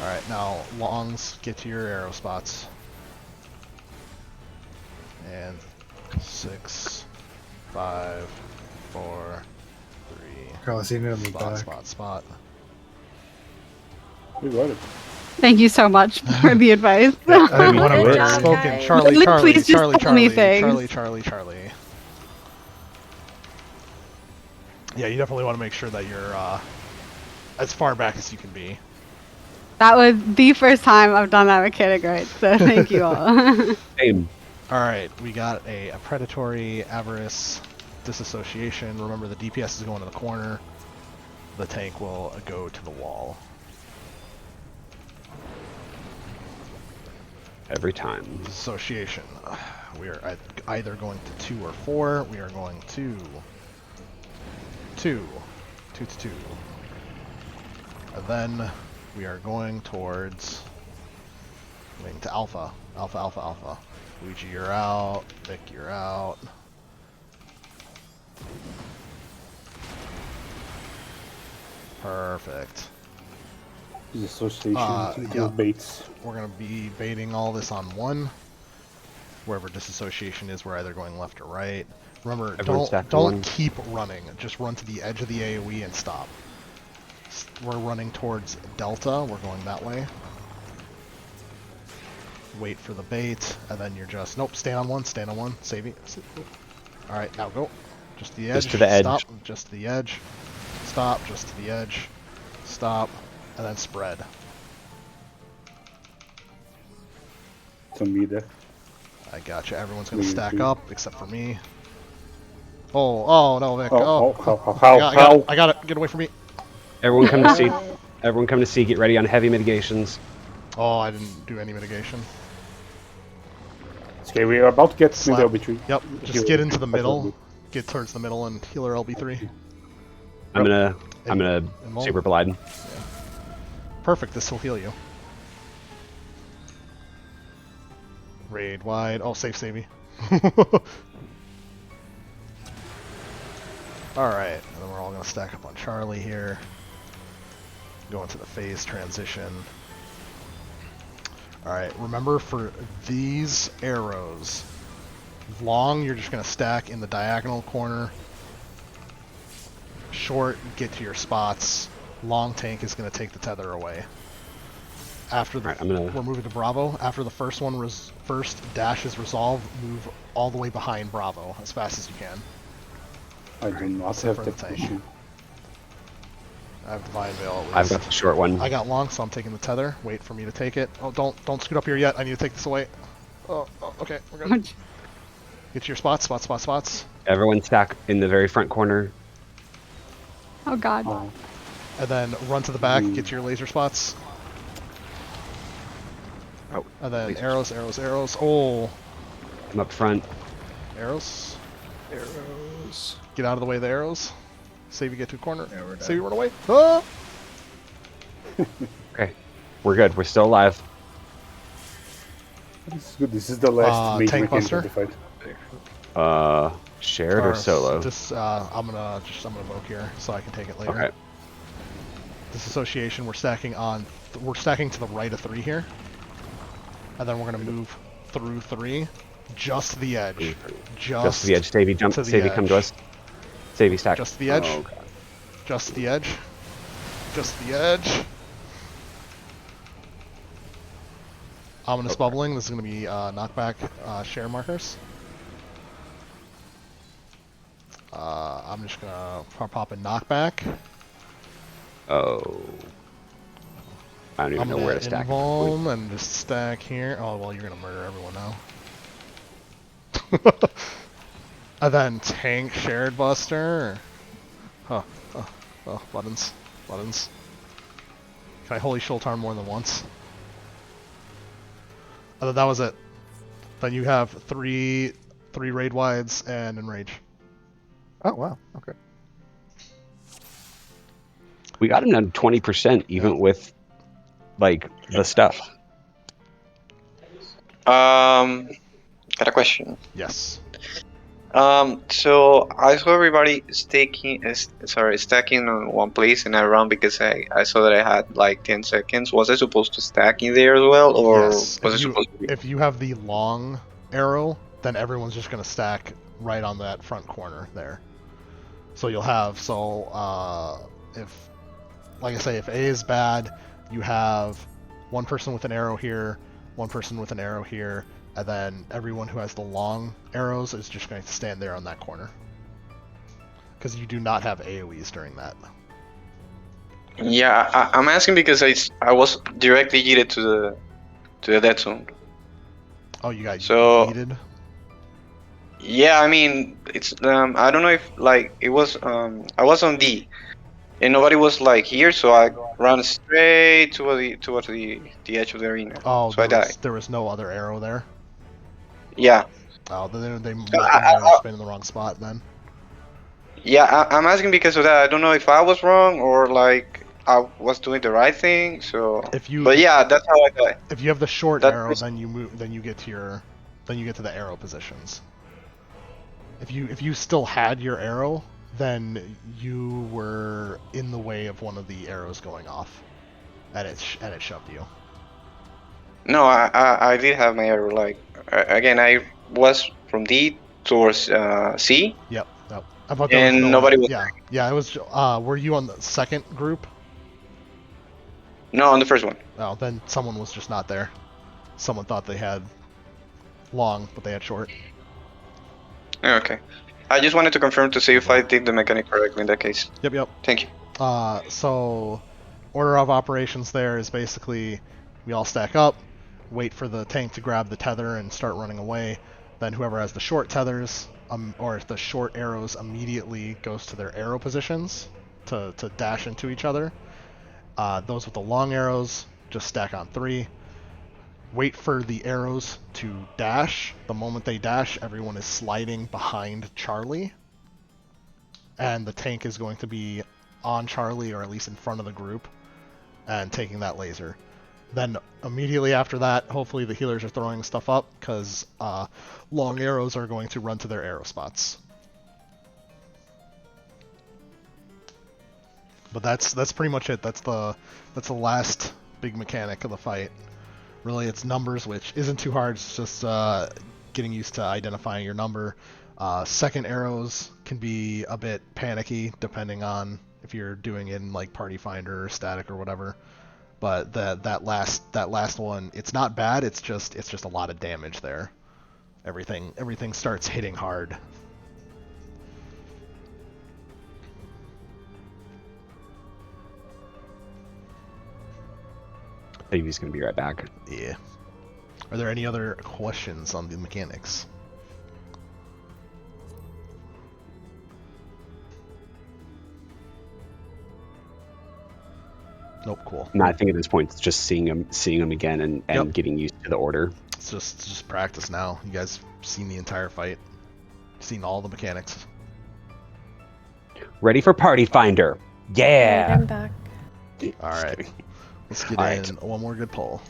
Alright, now longs, get to your arrow spots. And 6, 5, 4, 3. Carlos, you need to move Spot, back. spot, spot. We got it. Thank you so much for the advice. I didn't want to Good move. job, Spoken. guys. Charlie, Please Charlie, just Charlie, tell me Charlie, things. Charlie. Yeah, you definitely want to make sure that you're as far back as you can be. That was the first time I've done that mechanic right, so thank you all. Same. Alright, we got a predatory, avarice, disassociation. Remember, the DPS is going to the corner. The tank will go to the wall. Every time. Disassociation. We are either going to 2 or 4. We are going to 2. 2 to 2. And then we are going towards to Alpha. Alpha. Luigi, you're out. Vic, you're out. Perfect. Disassociation, Yeah. baits. We're going to be baiting all this on 1. Wherever disassociation is, we're either going left or right. Remember, Everyone stack don't one. keep running. Just run to the edge of the AoE and stop. We're running towards Delta. We're going that way. Wait for the bait, and then you're just... Nope, stand on 1, save it. Alright, now go. Just the edge. Just to the edge. Stop, just to the edge. Stop, just to the edge. Stop, and then spread. To me there. I gotcha. Everyone's gonna stack up except for me. Oh no, Vic. I got it. Get away from me. Everyone come to C. Everyone come to C. Get ready on heavy mitigations. Oh, I didn't do any mitigation. Okay, we are about to get to the Slap. LB3. Yep, just get into the middle. Get towards the middle and heal our LB3. I'm gonna super glide. Yeah. Perfect, this will heal you. Raid wide. Oh, safe savey. Alright, and then we're all gonna stack up on Charlie here. Go into the phase transition. Alright, remember for these arrows, long you're just going to stack in the diagonal corner. Short, get to your spots. Long tank is going to take the tether away. After the we're moving to Bravo. After the first dash is resolved, move all the way behind Bravo as fast as you can. I do not have the tank. I have Divine Veil at least. I've got the short one. I got long, so I'm taking the tether. Wait for me to take it. Oh, don't scoot up here yet. I need to take this away. Oh okay, we're good. Get to your spots. Everyone stack in the very front corner. Oh god. And then run to the back, get to your laser spots. Oh. And then arrows. Oh. I'm up front. Arrows. Get out of the way of the arrows. Save you get to a corner. Save you run away. Ah! Okay. We're good. We're still alive. This is good. This is the last major tank buster. Fight. Shared or solo? Just I'm gonna evoke here so I can take it later. Okay. Disassociation. We're stacking to the right of 3 here, and then we're gonna move through 3, just the edge. Just the edge. Savvy jump. Savvy come to us. Savvy stack. Just the edge. Oh, God. Just the edge. Just the edge. Ominous bubbling. This is going to be knockback share markers. I'm just going to pop a knockback. Oh. I don't even know where to stack. Invuln and just stack here. Oh, well, you're going to murder everyone now. And then tank shared buster. Oh, buttons. Can I holy Shultarm more than once? And then that was it. Then you have three raid wides and enrage. Oh wow. Okay. We got him down to 20% even with like the stuff. Got a question. Yes. So I saw everybody stacking on one place and I ran because I saw that I had like 10 seconds. Was I supposed to stack in there as well, or yes. was it supposed to be? If you have the long arrow, then everyone's just gonna stack right on that front corner there. So you'll have if, like I say, if A is bad, you have one person with an arrow here, one person with an arrow here. And then everyone who has the long arrows is just going to stand there on that corner. Because you do not have AoEs during that. Yeah, I'm asking because I was directly yeeted to the dead zone. Oh, you got yeeted? Yeah, I mean, it's I don't know if like it was I was on D, and nobody was like here, so I ran straight towards the edge of the arena. Oh, so I died. There was no other arrow there. Yeah. Oh, they might have been in the wrong spot then. Yeah, I'm asking because of that. I don't know if I was wrong or like I was doing the right thing. So. But yeah, that's how I died. If you have the short arrow, then you move. Then you get to the arrow positions. If you still had your arrow, then you were in the way of one of the arrows going off, and it shoved you. No, I did have my arrow. Like again, I was from D towards C. Yep. And nobody was. Yeah. It was. Were you on the second group? No, on the first one. Oh, then someone was just not there. Someone thought they had long, but they had short. Okay. I just wanted to confirm to see if I did the mechanic correctly in that case. Yep. Thank you. So, order of operations there is basically we all stack up, wait for the tank to grab the tether and start running away. Then whoever has the short tethers or the short arrows immediately goes to their arrow positions to dash into each other. Those with the long arrows just stack on 3. Wait for the arrows to dash. The moment they dash, everyone is sliding behind Charlie. And the tank is going to be on Charlie, or at least in front of the group, and taking that laser. Then immediately after that, hopefully the healers are throwing stuff up, because long arrows are going to run to their arrow spots. But that's pretty much it. That's the last big mechanic of the fight. Really, it's numbers, which isn't too hard. It's just getting used to identifying your number. Second arrows can be a bit panicky, depending on if you're doing it in like Party Finder or Static or whatever. But that last one, it's not bad. It's just a lot of damage there. Everything starts hitting hard. Baby's gonna be right back. Yeah. Are there any other questions on the mechanics? Nope, cool. No, I think at this point it's just seeing them again and Yep. getting used to the order. It's just practice now. You guys seen the entire fight, seen all the mechanics. Ready for Party Finder. Yeah. Alright, I'm back. All right, let's get All in right. one more good pull.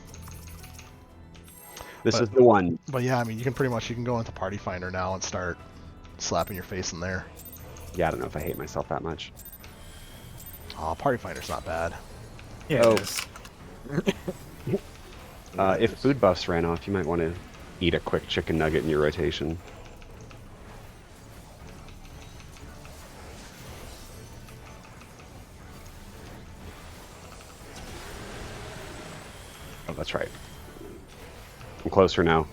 This But- is the one. But yeah, I mean, you can go into Party Finder now and start slapping your face in there. Yeah, I don't know if I hate myself that much. Oh, Party Finder's not bad. Yeah. Oh. It is. If food buffs ran off, you might want to eat a quick chicken nugget in your rotation. Oh, that's right. I'm closer now.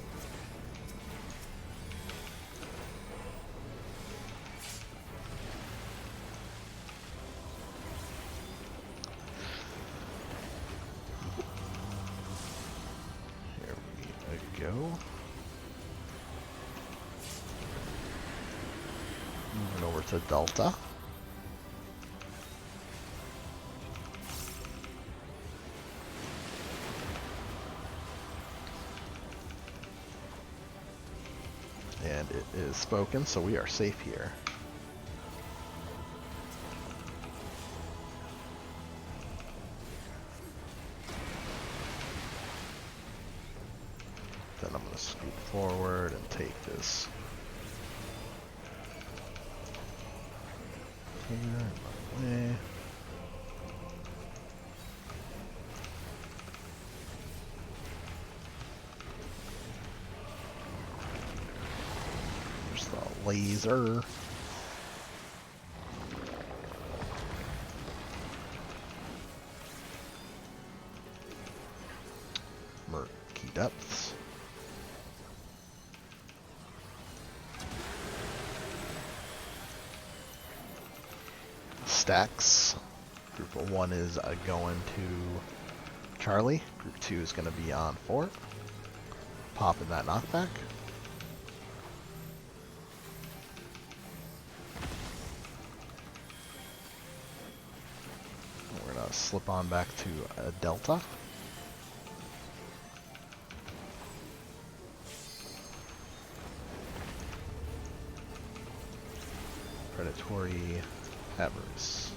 Here we go. Moving over to Delta. And it is spoken, so we are safe here. Then I'm going to scoot forward and take this here and away. There's the laser. Murky depths. Stacks. Group of 1 is going to Charlie. Group 2 is going to be on Fort. Popping that knockback. We're going to slip on back to Delta. Predatory Avarice.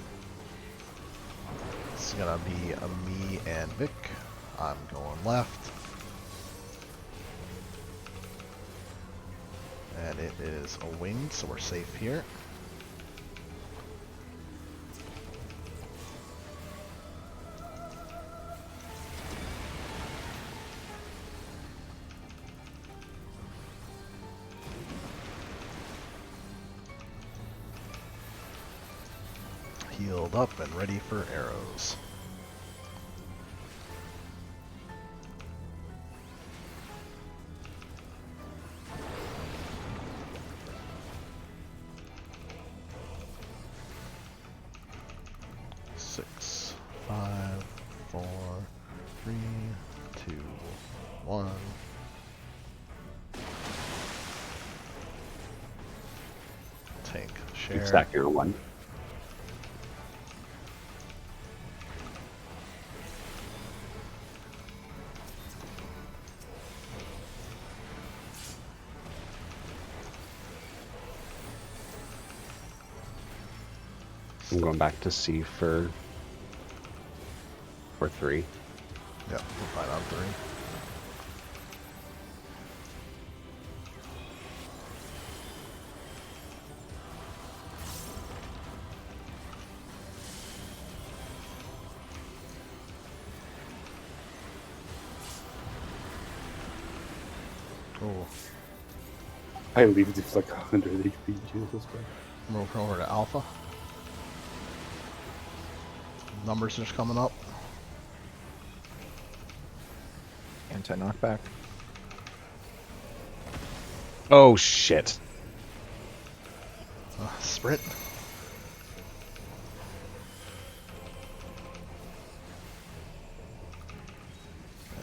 It's gonna be me and Vic. I'm going left. And it is a wing, so we're safe here. Healed up and ready for arrows. Six, 5, 4, 3, 2, 1. Tank, share. Stack your 1. I'm going back to C for 3. Yep, we're fine on 3. Oh, I lived with like 100 HP. Jesus Christ. move over to Alpha. Numbers just coming up. Anti-knockback. Oh shit. Sprint.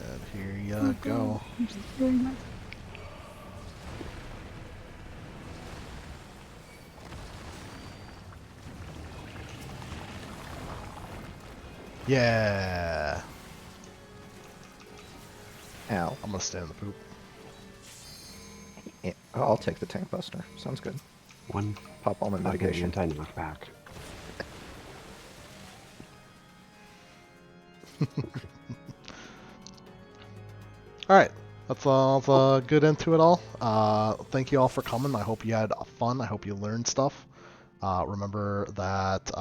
And here you go. Yeah. Ow. I'm gonna stand in the poop. Yeah. Oh, I'll take the tank buster. Sounds good. 1. Pop all my mitigation. Anti-knockback. Alright, that's a good end to it all. Thank you all for coming. I hope you had fun. I hope you learned stuff. Remember that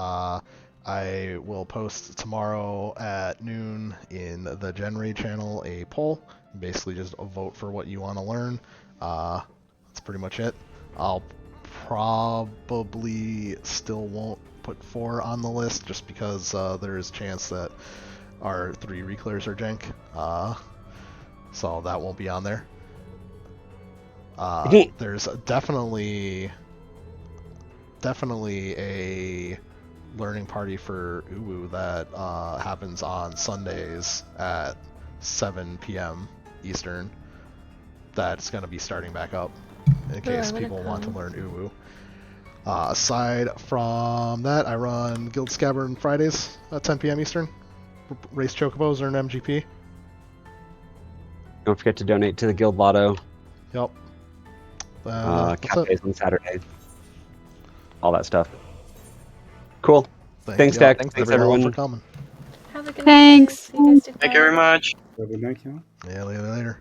I will post tomorrow at noon in the Genray channel a poll. Basically just vote for what you want to learn. That's pretty much it. I'll probably still won't put 4 on the list just because there is a chance that our 3 reclears are jank. So that won't be on there. There's definitely a learning party for Uwu that happens on Sundays at 7 p.m. Eastern. That's going to be starting back up in case people want to learn Uwu. Aside from that, I run Guild Scabbard on Fridays at 10 p.m. Eastern. Race Chocobos or an MGP. Don't forget to donate to the Guild Lotto. Yep. Cafes on Saturday. All that stuff. Cool. Thanks, y'all. Dak. Thanks, Everyone everyone. for coming. Have a good Thanks. night. See you guys do Thank you very much. Have a night, yeah. Yeah, later.